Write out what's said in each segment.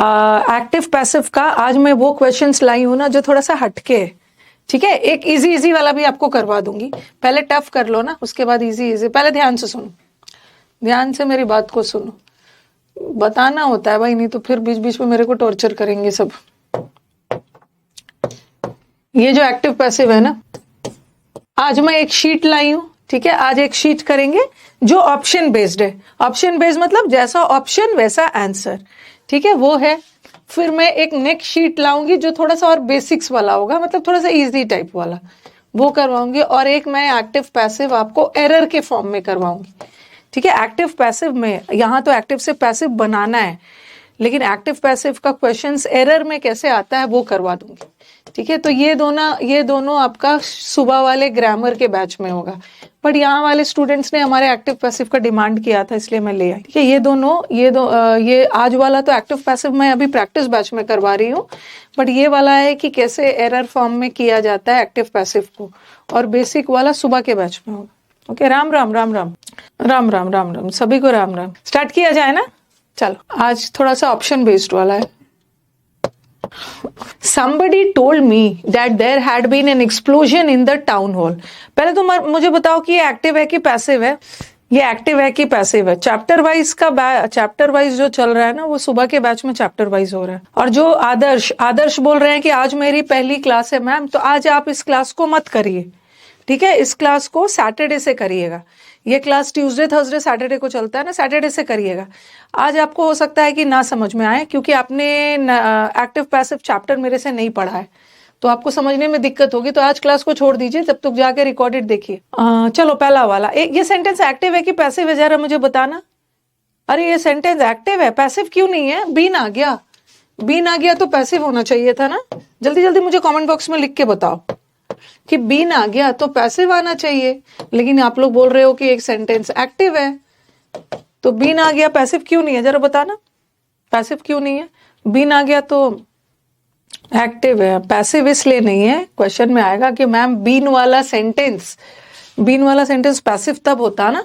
Active passive का आज मैं वो क्वेश्चंस लाई हूं ना जो थोड़ा सा हटके है, ठीक है। एक इजी वाला भी आपको करवा दूंगी, पहले टफ कर लो ना, उसके बाद इजी। पहले ध्यान से सुनो, ध्यान से मेरी बात को सुनो, बताना होता है भाई, नहीं तो फिर बीच बीच में मेरे को टॉर्चर करेंगे सब। ये जो एक्टिव पैसिव है ना, आज मैं एक शीट लाई हूं, ठीक है। आज एक शीट करेंगे जो ऑप्शन बेस्ड है। ऑप्शन बेस्ड मतलब जैसा ऑप्शन वैसा आंसर, ठीक है, वो है। फिर मैं एक नेक्स्ट शीट लाऊंगी जो थोड़ा सा और बेसिक्स वाला होगा, मतलब थोड़ा सा इजी टाइप वाला, वो करवाऊंगी। और एक मैं एक्टिव पैसिव आपको एरर के फॉर्म में करवाऊंगी, ठीक है। एक्टिव पैसिव में यहाँ तो एक्टिव से पैसिव बनाना है, लेकिन एक्टिव पैसिव का क्वेश्चंस एरर में कैसे आता है वो करवा दूंगी, ठीक है। तो ये दोनों आपका सुबह वाले ग्रामर के बैच में होगा, बट यहाँ वाले स्टूडेंट्स ने हमारे एक्टिव पैसिव का डिमांड किया था, इसलिए मैं ले आई, ठीक है। ये आज वाला तो एक्टिव पैसिव मैं अभी प्रैक्टिस बैच में करवा रही हूँ, बट ये वाला है कि कैसे एरर फॉर्म में किया जाता है एक्टिव पैसिव को, और बेसिक वाला सुबह के बैच में होगा। ओके, राम राम राम राम राम राम राम राम सभी को राम राम। स्टार्ट किया जाए ना, चलो। आज थोड़ा सा ऑप्शन बेस्ड वाला है। Somebody told me that there had been an explosion in the town hall. पहले तो मुझे बताओ कि ये एक्टिव है कि पैसिव है। ये एक्टिव है कि पैसिव है। चैप्टर वाइज जो चल रहा है ना, वो सुबह के बैच में चैप्टर वाइज हो रहा है। और जो आदर्श बोल रहे हैं कि आज मेरी पहली क्लास है मैम, तो आज आप इस क्लास को मत करिए, ठीक है। इस क्लास को सैटरडे से करिएगा। ये क्लास ट्यूसडे थर्सडे सैटरडे को चलता है ना, सैटरडे से करिएगा। आज आपको हो सकता है कि ना समझ में आए, क्योंकि आपने एक्टिव पैसिव चैप्टर मेरे से नहीं पढ़ा है, तो आपको समझने में दिक्कत होगी। तो आज क्लास को छोड़ दीजिए, तब तक जाके रिकॉर्डेड देखिए। चलो, पहला वाला, ये सेंटेंस एक्टिव है कि पैसिव है, जरा मुझे बताना। अरे ये सेंटेंस एक्टिव है, पैसिव क्यों नहीं है? बीन आ गया तो पैसिव होना चाहिए था ना। जल्दी जल्दी मुझे कमेंट बॉक्स में लिख के बताओ कि बीन आ गया तो पैसिव आना चाहिए, लेकिन आप लोग बोल रहे हो कि एक सेंटेंस एक्टिव है, तो बीन आ गया पैसिव क्यों नहीं है? जरा बताना, पैसिव क्यों नहीं है? बीन आ गया तो एक्टिव है, पैसिव इसलिए नहीं है। क्वेश्चन में आएगा कि मैम बीन वाला सेंटेंस पैसिव तब होता ना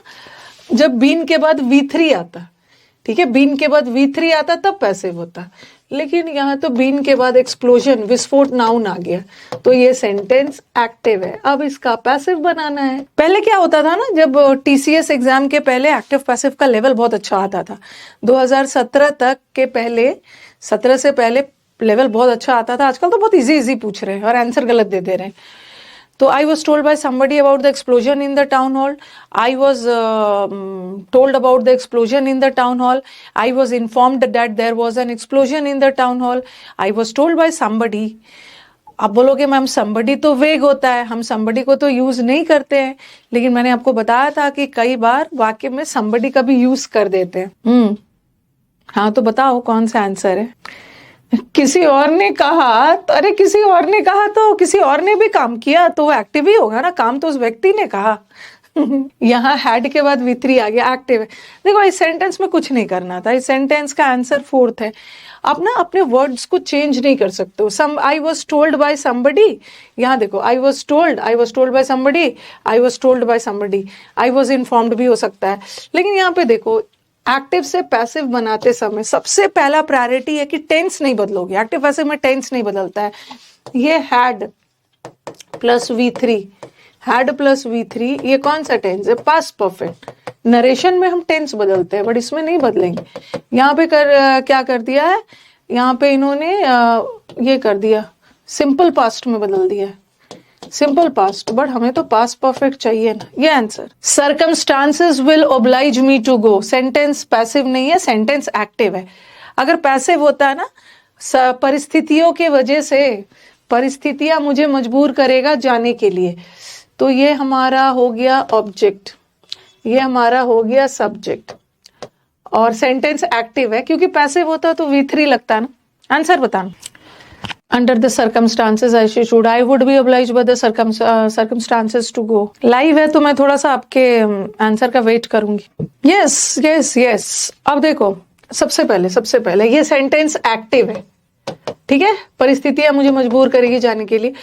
जब बीन के बाद V3 आता, ठीक है। बीन के बाद V3 आता तब पैसिव होता, लेकिन यहाँ तो बीन के बाद एक्सप्लोजन, विस्फोट नाउन आ गया, तो ये सेंटेंस एक्टिव है। अब इसका पैसिव बनाना है। पहले क्या होता था ना, जब TCS एग्जाम के पहले एक्टिव पैसिव का लेवल बहुत अच्छा आता था। 2017 तक के पहले, 17 से पहले लेवल बहुत अच्छा आता था। आजकल तो बहुत इजी पूछ रहे हैं और आंसर गलत दे रहे हैं। तो I was told by somebody about the explosion in the town hall. I was told about the explosion in the town hall. I was informed that there was an explosion in the town hall. I was told by somebody. आप बोलोगे ma'am somebody तो वेग होता है, हम somebody को तो use नहीं करते हैं, लेकिन मैंने आपको बताया था कि कई बार वाक्य में somebody का भी यूज कर देते हैं। हाँ, तो बताओ कौन सा आंसर है? किसी और ने कहा तो, अरे किसी और ने कहा तो किसी और ने भी काम किया तो वो एक्टिव ही होगा ना, काम तो उस व्यक्ति ने कहा। यहाँ हैड के बाद V3 आ गया, एक्टिव है। देखो, इस सेंटेंस में कुछ नहीं करना था, इस सेंटेंस का आंसर फोर्थ है। आप ना अपने वर्ड्स को चेंज नहीं कर सकते हो। I was told by somebody, यहाँ देखो, I was told by somebody, I was told by somebody, I was informed भी हो सकता है। लेकिन यहाँ पे देखो, एक्टिव से पैसिव बनाते समय सबसे पहला प्रायोरिटी है कि टेंस नहीं बदलोगे। एक्टिव पैसिव में टेंस नहीं बदलता है। ये हैड प्लस V3, ये कौन सा टेंस है? Past perfect. नरेशन में हम टेंस बदलते हैं, बट इसमें नहीं बदलेंगे। यहाँ पे क्या कर दिया है? यहाँ पे इन्होंने ये कर दिया, सिंपल पास्ट में बदल दिया है, सिंपल पास्ट, बट हमें तो पास्ट परफेक्ट चाहिए ना। ये answer, circumstances will oblige me to go, sentence passive नहीं है, सेंटेंस एक्टिव है। अगर पैसिव होता है ना, परिस्थितियों के वजह से, परिस्थितियां मुझे मजबूर करेगा जाने के लिए, तो ये हमारा हो गया ऑब्जेक्ट, ये हमारा हो गया सब्जेक्ट, और सेंटेंस एक्टिव है। क्योंकि पैसिव होता तो V3 लगता ना। आंसर बताना। Under the circumstances I would be obliged by the circumstances to go. Live है तो मैं थोड़ा सा आपके आंसर का वेट करूंगी। यस। अब देखो, सबसे पहले ये सेंटेंस एक्टिव है, ठीक है। परिस्थितियां मुझे मजबूर करेगी जाने के लिए,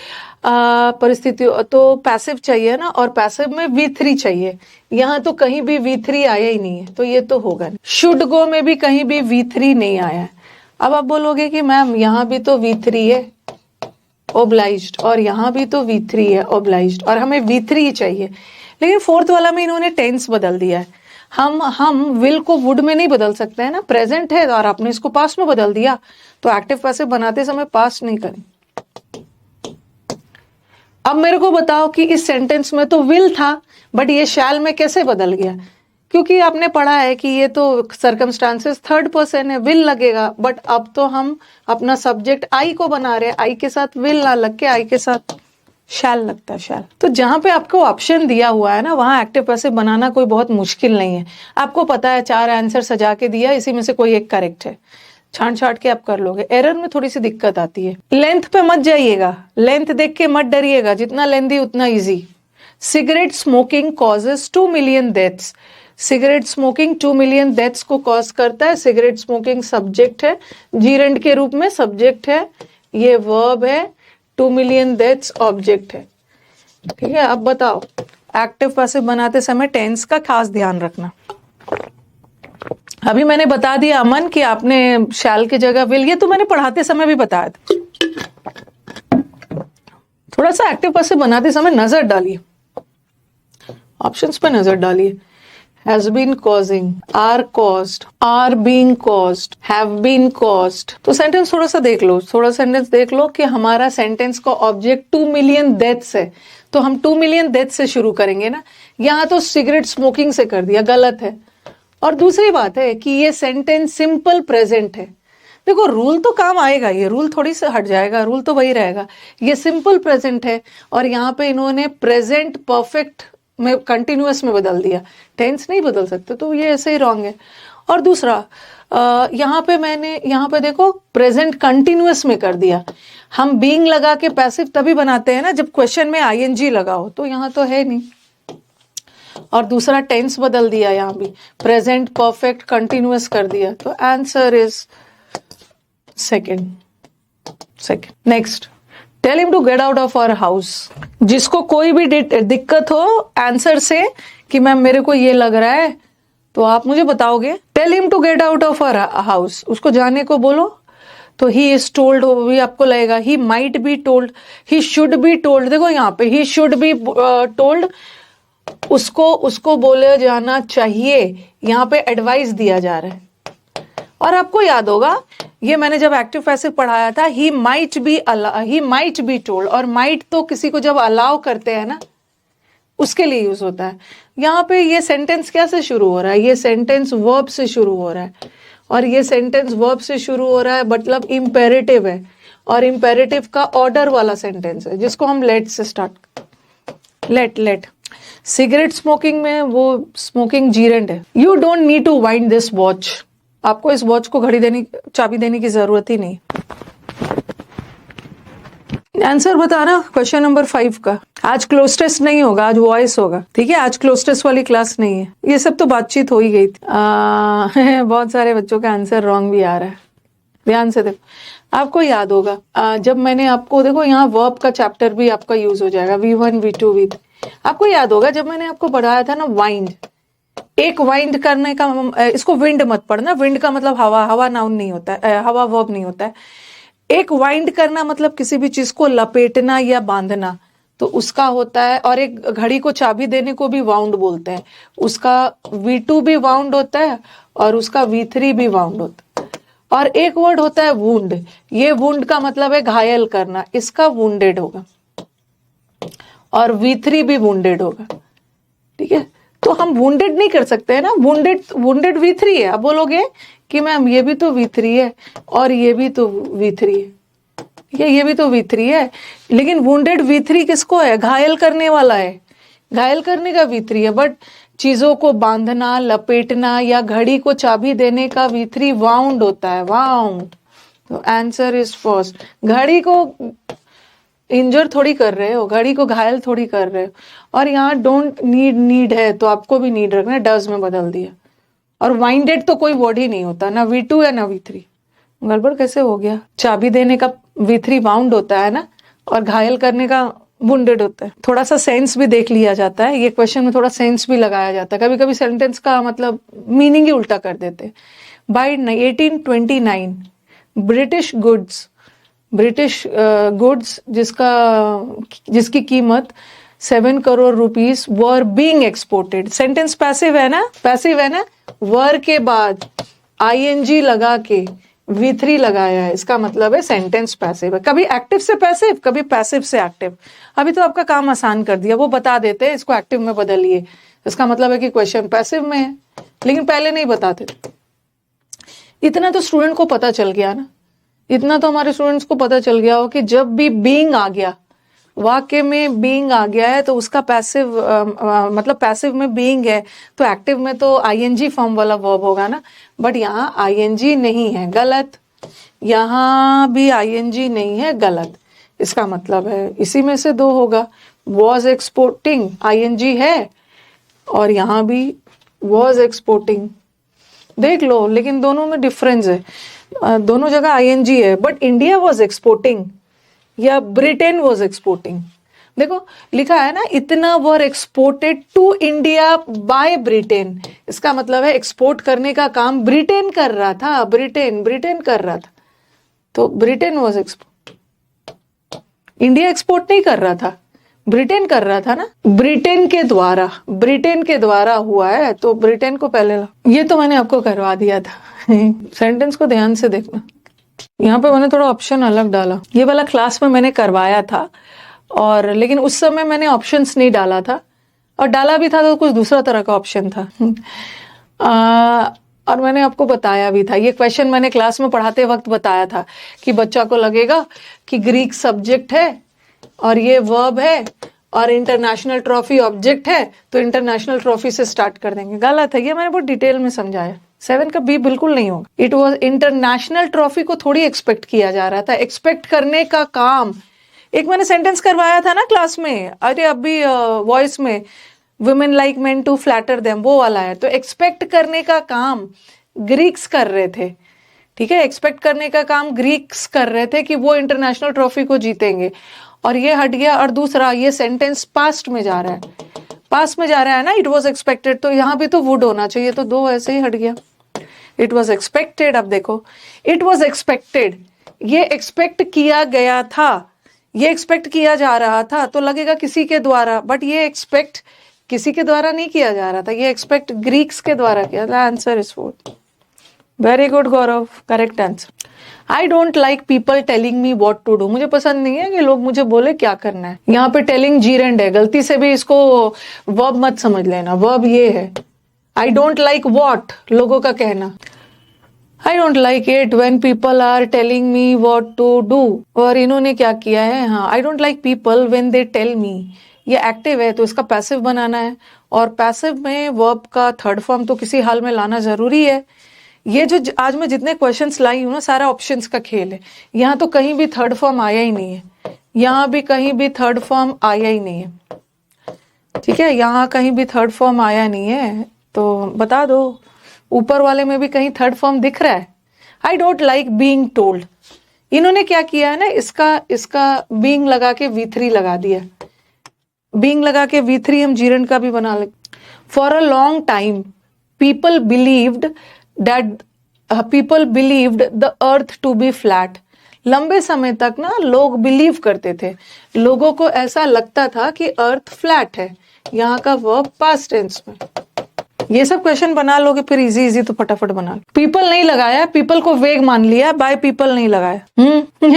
परिस्थिति तो पैसिव चाहिए ना, और पैसिव में V3 चाहिए। यहाँ तो कहीं भी V3 आया ही नहीं है, तो ये तो होगा नहीं। शुड गो में भी कहीं भी V3 नहीं आया है। अब आप बोलोगे कि मैम यहाँ भी तो V3 है ओब्लाइज्ड, और यहाँ भी तो V3 है ओब्लाइज्ड, और हमें V3 ही चाहिए, लेकिन फोर्थ वाला में इन्होंने टेंस बदल दिया है। हम विल को वुड में नहीं बदल सकते हैं ना, प्रेजेंट है और आपने इसको पास्ट में बदल दिया, तो एक्टिव पैसिव बनाते समय पास्ट नहीं करें। अब मेरे को बताओ कि इस सेंटेंस में तो विल था, बट ये शैल में कैसे बदल गया? क्योंकि आपने पढ़ा है कि ये तो सर्कमस्टांसेस थर्ड पर्सन है, विल लगेगा, बट अब तो हम अपना सब्जेक्ट आई को बना रहे हैं, आई के साथ विल ना लग के आई के साथ शैल लगता है, शैल। तो जहां पे आपको ऑप्शन दिया हुआ है ना, वहां एक्टिव पैसिव बनाना कोई बहुत मुश्किल नहीं है। आपको पता है 4 आंसर सजा के दिया, इसी में से कोई एक करेक्ट है, छांट छांट के आप कर लोगे। एरर में थोड़ी सी दिक्कत आती है। लेंथ पे मत जाइएगा, लेंथ देख के मत डरिएगा, जितना लेंथी उतना easy. Cigarette smoking causes 2 million deaths. Cigarette smoking 2 million deaths को कॉज करता है। सिगरेट स्मोकिंग सब्जेक्ट है, जीरेंड के रूप में सब्जेक्ट है, ये वर्ब है, 2 मिलियन डेथ्स ऑब्जेक्ट है। ठीक है, अब बताओ एक्टिव पैसिव बनाते समय टेंस का खास ध्यान रखना। अभी मैंने बता दिया अमन कि आपने शैल की जगह विल, ये तो मैंने पढ़ाते समय भी बताया था। थोड़ा सा एक्टिव पैसिव बनाते समय नजर डालिए, ऑप्शंस पे नजर डालिए। has been causing, are caused, are being caused, have been caused। तो सेंटेंस थोड़ा सा देख लो, थोड़ा सेंटेंस देख लो कि हमारा सेंटेंस का ऑब्जेक्ट 2 मिलियन डेथ्स है, तो हम 2 मिलियन डेथ से शुरू करेंगे ना। यहाँ तो सिगरेट स्मोकिंग से कर दिया, गलत है। और दूसरी बात है कि ये सेंटेंस सिंपल प्रेजेंट है। देखो रूल तो काम आएगा, ये रूल थोड़ी से हट जाएगा, रूल तो वही रहेगा। ये सिंपल प्रेजेंट है और यहाँ पे इन्होंने प्रेजेंट परफेक्ट में कंटिन्यूअस में बदल दिया, टेंस नहीं बदल सकते, तो ये ऐसे ही रॉन्ग है। और दूसरा यहाँ पे मैंने यहाँ पे देखो प्रेजेंट कंटिन्यूअस में कर दिया। हम बीइंग लगा के पैसिव तभी बनाते हैं ना जब क्वेश्चन में आईएनजी लगा हो, तो यहाँ तो है नहीं। और दूसरा टेंस बदल दिया, यहाँ भी प्रेजेंट परफेक्ट कंटिन्यूअस कर दिया, तो answer is second. Next, tell him to get out of our house. जिसको कोई भी दिक्कत हो आंसर से कि मैम मेरे को ये लग रहा है, तो आप मुझे बताओगे। Tell him to get out of our house, उसको जाने को बोलो। तो ही इज टोल्ड हो भी आपको लगेगा, he might be told, he should be told. देखो यहाँ पे ही शुड बी टोल्ड, उसको बोले जाना चाहिए, यहाँ पे एडवाइस दिया जा रहा है। और आपको याद होगा ये मैंने जब एक्टिव पैसिव पढ़ाया था, ही माइट बी टोल्ड, और माइट तो किसी को जब अलाउ करते हैं ना उसके लिए यूज होता है। यहाँ पे ये सेंटेंस कैसे शुरू हो रहा है? ये सेंटेंस वर्ब से शुरू हो रहा है, और ये सेंटेंस वर्ब से शुरू हो रहा है मतलब इम्पेरेटिव है, और इम्पेरेटिव का ऑर्डर वाला सेंटेंस है जिसको हम लेट से स्टार्ट। लेट सिगरेट स्मोकिंग में वो स्मोकिंग जीरेंड है। You don't need to wind this watch, आपको इस वॉच को चाबी देने की जरूरत ही नहीं। आंसर बताना क्वेश्चन नंबर 5 का। आज क्लोज टेस्ट नहीं होगा, आज वॉइस होगा, ठीक है? आज क्लोज टेस्ट वाली क्लास नहीं है। ये सब तो बातचीत हो ही गई थी। बहुत सारे बच्चों का आंसर रॉन्ग भी आ रहा है, ध्यान से देखो। आपको याद होगा जब मैंने आपको, देखो यहाँ वर्ब का चैप्टर भी आपका यूज हो जाएगा, V1 V2 V3। आपको याद होगा जब मैंने आपको पढ़ाया था ना वाइंड, एक वाइंड करने का, इसको विंड मत पढ़ना, विंड का मतलब हवा, हवा नाउन नहीं होता है, हवा वर्ब नहीं होता है। एक वाइंड करना मतलब किसी भी चीज को लपेटना या बांधना, तो उसका होता है। और एक घड़ी को चाबी देने को भी वाउंड बोलते हैं, उसका V2 भी वाउंड होता है और उसका V3 भी वाउंड होता है। और एक वर्ड होता है वुंड, ये वुंड का मतलब है घायल करना, इसका वुंडेड होगा, और V3 भी वुंडेड होगा, ठीक है? तो हम वुंडेड नहीं कर सकते हैं ना, वुंडेड V3 है। अब बोलोगे कि मैम ये भी तो V3 है और ये भी तो V3 है, ये भी तो V3 है, लेकिन वुंडेड V3 किसको है? घायल करने वाला है, घायल करने का V3 है। बट चीजों को बांधना, लपेटना या घड़ी को चाबी देने का V3 वाउंड होता है, वाउंड। तो आंसर इज फर्स्ट। घड़ी को इंजर थोड़ी कर रहे हो, घड़ी को घायल थोड़ी कर रहे हो। और यहाँ डोंट नीड है, तो आपको भी नीड रखना है, डज में बदल दिया। और वाइंडेड तो कोई वर्ड ही नहीं होता, ना V2 है ना V3। गड़बड़ कैसे हो गया? चाबी देने का V3 वाउंड होता है ना, और घायल करने का वुंडेड होता है। थोड़ा सा सेंस भी देख लिया जाता है, ये क्वेश्चन में थोड़ा सेंस भी लगाया जाता है। कभी कभी सेंटेंस का मतलब मीनिंग ही उल्टा कर देते। बाय 1829 ब्रिटिश गुड्स जिसकी कीमत 7 crore rupees were being exported. Sentence passive है ना, वर के बाद आईएनजी लगा के V3 लगाया है, इसका मतलब है सेंटेंस पैसिव है। कभी एक्टिव से पैसिव, कभी पैसिव से एक्टिव। अभी तो आपका काम आसान कर दिया, वो बता देते हैं इसको एक्टिव में बदलिए, इसका मतलब है कि क्वेश्चन पैसिव में है, लेकिन पहले नहीं बताते। इतना तो स्टूडेंट को पता चल गया ना, इतना तो हमारे स्टूडेंट्स को पता चल गया हो कि जब भी बीइंग आ गया, वाक्य में बीइंग आ गया है तो उसका पैसिव मतलब पैसिव में बीइंग है तो एक्टिव में तो आईएनजी फॉर्म वाला वर्ब होगा ना, बट यहाँ आईएनजी नहीं है, गलत। यहाँ भी आईएनजी नहीं है, गलत। इसका मतलब है इसी में से दो होगा। वॉज एक्सपोर्टिंग आईएनजी है और यहाँ भी वॉज एक्सपोर्टिंग, देख लो, लेकिन दोनों में डिफरेंस है, दोनों जगह आईएनजी है, बट इंडिया वॉज एक्सपोर्टिंग या ब्रिटेन वॉज एक्सपोर्टिंग। देखो लिखा है ना, इतना were exported to India by Britain, इसका मतलब है एक्सपोर्ट करने का काम ब्रिटेन कर रहा था, ब्रिटेन कर रहा था, तो Britain was export, India export नहीं कर रहा था, ब्रिटेन कर रहा था ना, ब्रिटेन के द्वारा हुआ है, तो ब्रिटेन को पहले ला। ये तो मैंने आपको करवा दिया था सेंटेंस को ध्यान से देखना, यहाँ पे मैंने थोड़ा ऑप्शन अलग डाला, ये वाला क्लास में मैंने करवाया था, और लेकिन उस समय मैंने ऑप्शंस नहीं डाला था, और डाला भी था तो कुछ दूसरा तरह का ऑप्शन था और मैंने आपको बताया भी था, ये क्वेश्चन मैंने क्लास में पढ़ाते वक्त बताया था कि बच्चा को लगेगा कि ग्रीक सब्जेक्ट है और ये वर्ब है और इंटरनेशनल ट्रॉफी ऑब्जेक्ट है, तो इंटरनेशनल ट्रॉफी से स्टार्ट कर देंगे। गलत है, ये मैंने बहुत डिटेल में समझाया। 7 का बी बिल्कुल नहीं होगा। इट वॉज इंटरनेशनल ट्रॉफी को थोड़ी एक्सपेक्ट किया जा रहा था, एक्सपेक्ट करने का काम। एक मैंने सेंटेंस करवाया था ना क्लास में, अरे अभी वॉइस में, women like men to flatter them, वो वाला है। तो एक्सपेक्ट करने का काम ग्रीक्स कर रहे थे, ठीक है, एक्सपेक्ट करने का काम ग्रीक्स कर रहे थे कि वो इंटरनेशनल ट्रॉफी को जीतेंगे, और ये हट गया। और दूसरा, ये सेंटेंस पास्ट में जा रहा है ना, इट वॉज एक्सपेक्टेड, तो यहाँ भी तो वुड होना चाहिए, तो दो ऐसे ही हट गया। इट वॉज एक्सपेक्टेड, अब देखो इट वॉज एक्सपेक्टेड, ये एक्सपेक्ट किया गया था, ये एक्सपेक्ट किया जा रहा था, तो लगेगा किसी के द्वारा, बट ये एक्सपेक्ट किसी के द्वारा नहीं किया जा रहा था, ये एक्सपेक्ट ग्रीक्स के द्वारा किया था। Answer is 4। Very good Gaurav, correct answer. I don't like people telling me what to do, मुझे पसंद नहीं है कि लोग मुझे बोले क्या करना है। यहाँ पे टेलिंग जीरेंड है, गलती से भी इसको वर्ब मत समझ लेना, वर्ब ये है। आई डोंट लाइक वॉट, लोगों का कहना। I don't like it when people are telling me what to do, और इन्होंने क्या किया है, हाँ, I don't like people when they tell me, ये एक्टिव है तो इसका पैसिव बनाना है, और पैसिव में वर्ब का थर्ड फॉर्म तो किसी हाल में लाना जरूरी है। ये जो आज मैं जितने क्वेश्चंस लाई हूँ ना, सारा ऑप्शंस का खेल है, यहाँ तो कहीं भी थर्ड फॉर्म आया ही नहीं है, यहाँ भी कहीं भी थर्ड फॉर्म आया ही नहीं है, ठीक है, यहाँ कहीं भी थर्ड फॉर्म आया नहीं है, तो बता दो। ऊपर वाले में भी कहीं थर्ड फॉर्म दिख रहा है। आई डोंट लाइक बीइंग टोल्ड, इन्होंने क्या किया है ना, इसका बीइंग लगा के V3 लगा दिया, बीइंग लगा के V3 हम जीरंड का भी बना ले। For a long time people believed the earth to be flat, लंबे समय तक ना लोग बिलीव करते थे, लोगों को ऐसा लगता था कि अर्थ फ्लैट है। यहाँ का वर्ब पास्ट टेंस में। ये सब क्वेश्चन बना लोगे फिर इजी तो फटाफट बना लो। पीपल नहीं लगाया, पीपल को वेग मान लिया, बाय पीपल नहीं लगाया।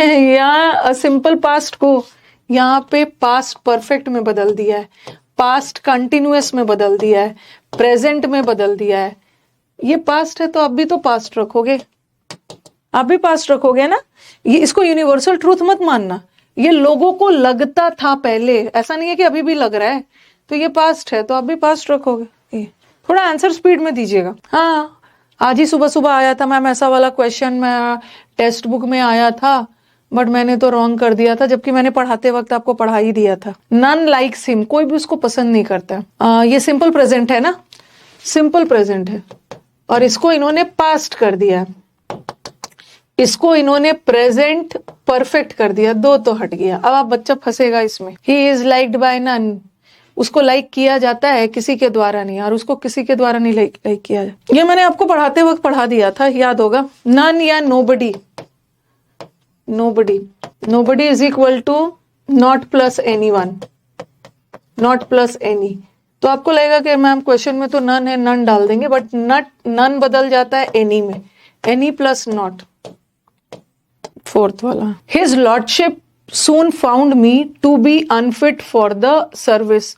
यहाँ सिंपल पास्ट को यहाँ पे पास्ट परफेक्ट में बदल दिया है, पास्ट कंटिन्यूअस में बदल दिया है, प्रेजेंट में बदल दिया है। ये पास्ट है तो अब भी तो पास्ट रखोगे, आप भी पास्ट रखोगे ना। ये इसको यूनिवर्सल ट्रूथ मत मानना, ये लोगों को लगता था पहले, ऐसा नहीं है कि अभी भी लग रहा है, तो ये पास्ट है तो आप भी पास्ट रखोगे। थोड़ा आंसर स्पीड में दीजिएगा। हाँ, आज ही सुबह आया था मैम ऐसा वाला क्वेश्चन, मैं टेक्स्ट बुक में आया था, बट मैंने तो रॉन्ग कर दिया था, जबकि मैंने पढ़ाते वक्त आपको पढ़ा ही दिया था। नन लाइक्स हिम, कोई भी उसको पसंद नहीं करता। ये सिंपल प्रेजेंट है ना, सिंपल प्रेजेंट है, और इसको इन्होंने पास्ट कर दिया, इसको इन्होंने प्रेजेंट परफेक्ट कर दिया, दो तो हट गया। अब आप बच्चा फंसेगा इसमें। He is liked by none, उसको लाइक किया जाता है, किसी के द्वारा नहीं, और उसको किसी के द्वारा नहीं लाइक किया जाता। ये मैंने आपको पढ़ाते वक्त पढ़ा दिया था, याद होगा। नन या nobody, nobody. Nobody is equal to not plus anyone, not plus any. तो आपको लगेगा कि मैम क्वेश्चन में तो नन है, नन डाल देंगे, बट नन बदल जाता है एनी में, एनी प्लस नॉट. फोर्थ वाला, his lordship soon found me to be unfit for the service.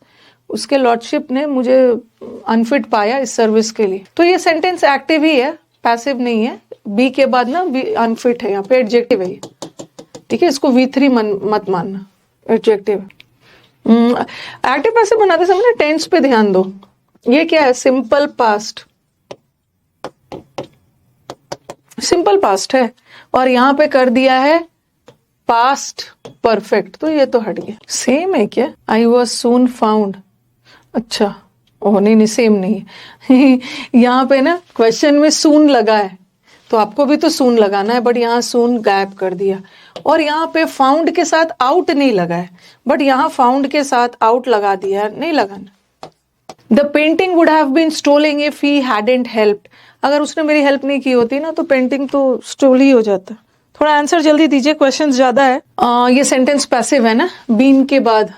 उसके लॉर्डशिप ने मुझे अनफिट पाया इस सर्विस के लिए. तो ये सेंटेंस एक्टिव ही है, पैसिव नहीं है. बी के बाद ना अनफिट है, यहाँ पे एडजेक्टिव है. ठीक है, इसको V3 मत मानना, एडजेक्टिव. एक्टिव पैसिव बनाते समय टेंस पे ध्यान दो. ये क्या है? Simple past. सिंपल पास्ट है और यहाँ पे कर दिया है पास्ट परफेक्ट, तो ये तो हट गया. सेम है क्या? I was soon found. अच्छा, ओह नहीं सेम नहीं है. यहाँ पे ना क्वेश्चन में सून लगा है, तो आपको भी तो सून लगाना है, बट यहाँ सून गायब कर दिया. और यहाँ पे फाउंड के साथ आउट नहीं लगा है, बट यहाँ फाउंड के साथ आउट लगा दिया, नहीं लगाना. The painting would have been stolen if he hadn't helped. अगर उसने मेरी हेल्प नहीं की होती ना तो पेंटिंग तो स्टोल ही हो जाता. थोड़ा आंसर जल्दी दीजिए, क्वेश्चन ज्यादा है. ये सेंटेंस पैसिव है ना, बीन के बाद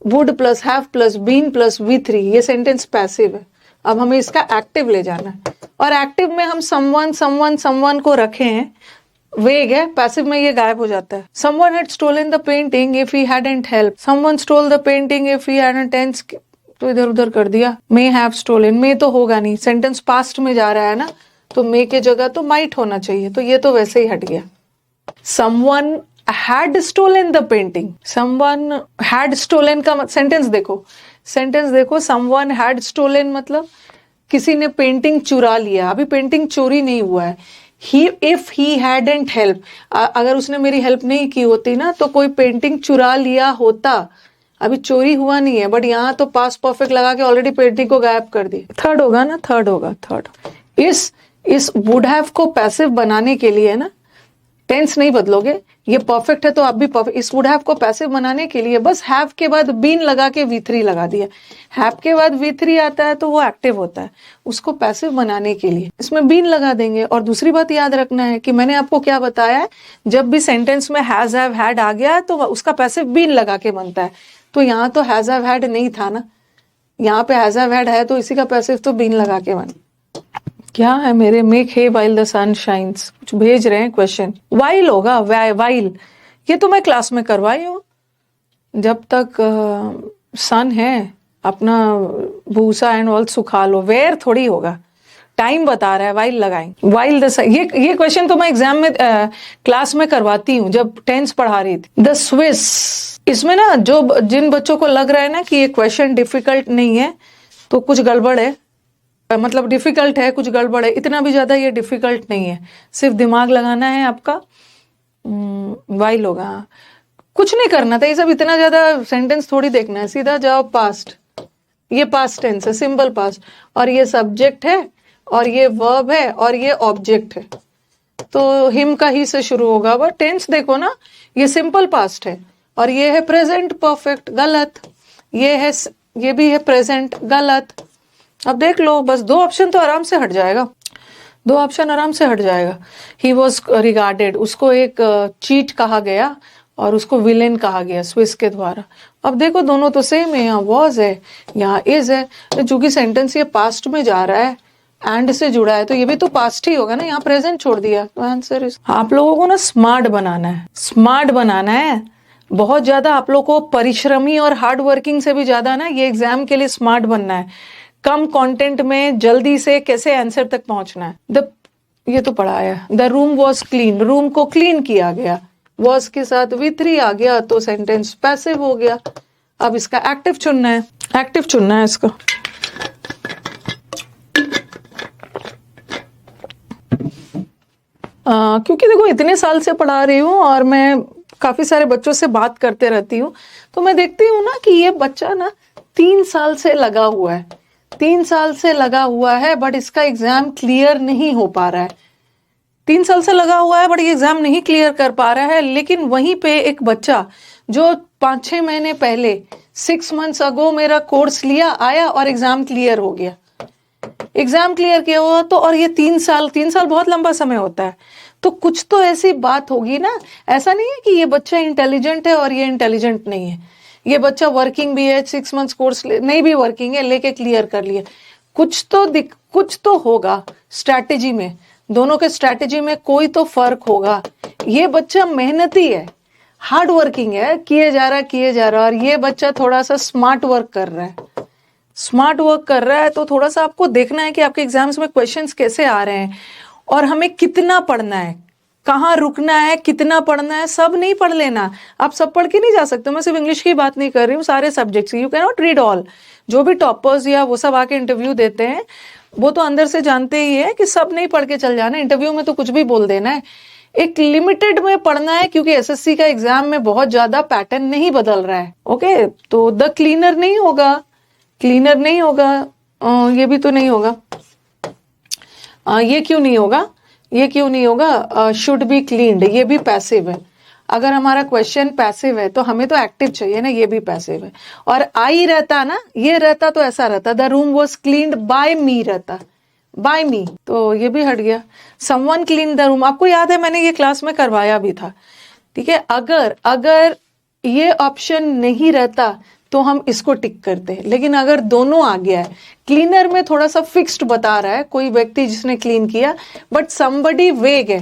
would plus have plus been plus V3, ये सेंटेंस पैसिव है. अब हमें इसका एक्टिव ले जाना है, और एक्टिव में हम समवन को रखे हैं, वेग है. पैसिव में ये गायब हो जाता है. Someone had stolen the painting if he hadn't help. Someone stole the painting if he hadn't tense, तो इधर उधर कर दिया. मे हैव स्टोलन, मे तो होगा नहीं, सेंटेंस पास्ट में जा रहा है ना, तो मे के जगह तो माइट होना चाहिए, तो ये तो वैसे ही हट गया. Someone had stolen the painting. Someone had stolen का सेंटेंस देखो, someone had stolen मतलब किसी ने पेंटिंग चुरा लिया. अभी पेंटिंग चोरी नहीं हुआ है. if he hadn't help, अगर उसने मेरी हेल्प नहीं की होती ना तो कोई पेंटिंग चुरा लिया होता. अभी चोरी हुआ नहीं है, बट यहाँ तो पास्ट परफेक्ट लगा के ऑलरेडी पेंटिंग को गायब कर दी. थर्ड होगा ना, थर्ड होगा. इस वुड हैव को पैसिव बनाने के लिए ना, टेंस नहीं बदलोगे, ये परफेक्ट है तो आप भी परफेक्ट. इस वुड हैव को पैसिव बनाने के लिए बस हैव के बाद बीन लगा के V3 लगा दिया. हैव के बाद V3 आता है तो वो एक्टिव होता है. उसको पैसिव बनाने के लिए इसमें बीन लगा देंगे. और दूसरी बात याद रखना है कि मैंने आपको क्या बताया है, जब भी सेंटेंस में हैज हैव हैड आ गया तो उसका पैसिव बीन लगा के बनता है. तो यहाँ तो हैज हैव हैड नहीं था ना, यहाँ पे हैज हैव हैड है, तो इसी का पैसिव तो बीन लगा के बना. क्या है मेरे, make hay while the sun shines, कुछ भेज रहे हैं क्वेश्चन. वाइल होगा, वाइल. ये तो मैं क्लास में करवाई हूँ. जब तक सन है अपना भूसा एंड ऑल सुखा लो. वेयर थोड़ी होगा, टाइम बता रहा है, वाइल लगाएंगे. वाइल द सन, ये क्वेश्चन तो मैं एग्जाम में क्लास में करवाती हूँ जब टेंस पढ़ा रही थी. द स्विस, इसमें ना जिन बच्चों को लग रहा है ना कि ये क्वेश्चन डिफिकल्ट नहीं है तो कुछ गड़बड़ है, मतलब डिफिकल्ट है, कुछ गड़बड़ है. इतना भी ज्यादा ये डिफिकल्ट नहीं है, सिर्फ दिमाग लगाना है आपका. वाइल होगा, कुछ नहीं करना था ये सब. इतना ज्यादा सेंटेंस थोड़ी देखना है, सीधा जाओ पास्ट. ये पास्ट टेंस है, सिंपल पास्ट, और ये सब्जेक्ट है, और ये वर्ब है, और ये ऑब्जेक्ट है. तो हिम का ही से शुरू होगा. बट टेंस देखो ना, ये सिंपल पास्ट है, और ये है प्रेजेंट परफेक्ट, गलत. ये भी है प्रेजेंट, गलत. अब देख लो, बस 2 ऑप्शन तो आराम से हट जाएगा, 2 ऑप्शन आराम से हट जाएगा. ही वॉज रिगार्डेड, उसको एक चीट कहा गया और उसको विलेन कहा गया स्विस के द्वारा. अब देखो दोनों तो सेम है, यहाँ वॉज है, यहाँ इज है. चूंकि सेंटेंस ये पास्ट में जा रहा है, एंड से जुड़ा है, तो ये भी तो पास्ट ही होगा ना. यहाँ प्रेजेंट छोड़ दिया, तो आंसर इज. आप लोगों को ना स्मार्ट बनाना है, स्मार्ट बनाना है बहुत ज्यादा. आप लोग को परिश्रमी और हार्ड वर्किंग से भी ज्यादा ना ये एग्जाम के लिए स्मार्ट बनना है. कम कंटेंट में जल्दी से कैसे आंसर तक पहुंचना है. ये तो पढ़ाया. The room was clean, room को क्लीन किया गया. वॉज के साथ V3 आ गया तो सेंटेंस पैसिव हो गया. अब इसका एक्टिव चुनना है, एक्टिव चुनना है इसको. क्योंकि देखो इतने साल से पढ़ा रही हूँ और मैं काफी सारे बच्चों से बात करते रहती हूँ, तो मैं देखती हूँ ना कि ये बच्चा ना 3 साल से लगा हुआ है, 3 साल से लगा हुआ है, बट इसका एग्जाम क्लियर नहीं हो पा रहा है. 3 साल से लगा हुआ है बट ये एग्जाम नहीं क्लियर कर पा रहा है. लेकिन वहीं पे एक बच्चा जो 5-6 महीने पहले 6 months अगो मेरा कोर्स लिया आया और एग्जाम क्लियर हो गया. एग्जाम क्लियर किया हुआ तो, और ये 3 साल बहुत लंबा समय होता है, तो कुछ तो ऐसी बात होगी ना। ऐसा नहीं है कि ये बच्चा इंटेलिजेंट है और ये इंटेलिजेंट नहीं है, ये बच्चा वर्किंग भी है, 6 मंथ्स कोर्स नहीं भी वर्किंग है, लेके क्लियर कर लिया। कुछ तो होगा स्ट्रैटेजी में, दोनों के स्ट्रैटेजी में कोई तो फर्क होगा। ये बच्चा मेहनती है, हार्ड वर्किंग है, किए जा रहा है, और ये बच्चा थोड़ा सा स्मार्ट वर्क कर रहा है। तो थोड़ा सा आपको देखना है कि आपके एग्जाम्स में क्वेश्चंस कैसे आ रहे हैं और हमें कितना पढ़ना है, कहाँ रुकना है, कितना पढ़ना है। सब नहीं पढ़ लेना, आप सब पढ़ के नहीं जा सकते। मैं सिर्फ इंग्लिश की बात नहीं कर रही हूँ, सारे subjects, you can not read all. जो भी टॉपर्स या वो सब आके इंटरव्यू देते हैं, वो तो अंदर से जानते ही है कि सब नहीं पढ़ के चल जाना, इंटरव्यू में तो कुछ भी बोल देना है। एक लिमिटेड में पढ़ना है, क्योंकि एसएससी का एग्जाम में बहुत ज्यादा पैटर्न नहीं बदल रहा है। ओके, तो द क्लीनर नहीं होगा, ये भी तो नहीं होगा। ये क्यों नहीं होगा? शुड बी क्लीन्ड, ये भी पैसिव है। अगर हमारा क्वेश्चन पैसिव है तो हमें तो एक्टिव चाहिए ना, ये भी पैसिव है। और आई रहता ना, ये रहता तो ऐसा रहता, the room was cleaned by me रहता, बाय मी, तो ये भी हट गया। समवन क्लीन द रूम, आपको याद है मैंने ये क्लास में करवाया भी था, ठीक है। अगर ये ऑप्शन नहीं रहता तो हम इसको टिक करते, लेकिन अगर दोनों आ गया है, क्लीनर में थोड़ा सा फिक्स्ड बता रहा है कोई व्यक्ति जिसने क्लीन किया, बट समबडी वेग है,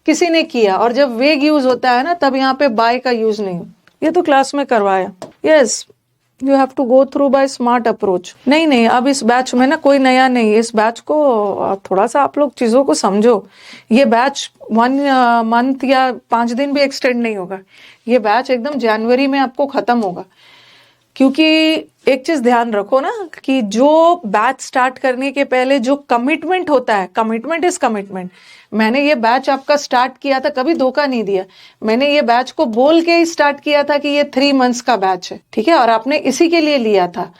किसी ने किया, और जब वेग यूज होता है ना तब यहाँ पे बाय का यूज नहीं। ये तो क्लास में करवाया। Yes, you have to go through by smart approach. नहीं, अब इस बैच में ना कोई नया नहीं, इस बैच को थोड़ा सा आप लोग चीजों को समझो। ये बैच 1 मंथ या 5 दिन भी एक्सटेंड नहीं होगा, ये बैच एकदम जनवरी में आपको खत्म होगा। क्योंकि एक चीज ध्यान रखो ना कि जो बैच स्टार्ट करने के पहले जो कमिटमेंट होता है, कमिटमेंट इज कमिटमेंट। मैंने ये बैच आपका स्टार्ट किया था, कभी धोखा नहीं दिया, मैंने ये बैच को बोल के ही स्टार्ट किया था कि ये 3 मंथ्स का बैच है, ठीक है, और आपने इसी के लिए लिया था।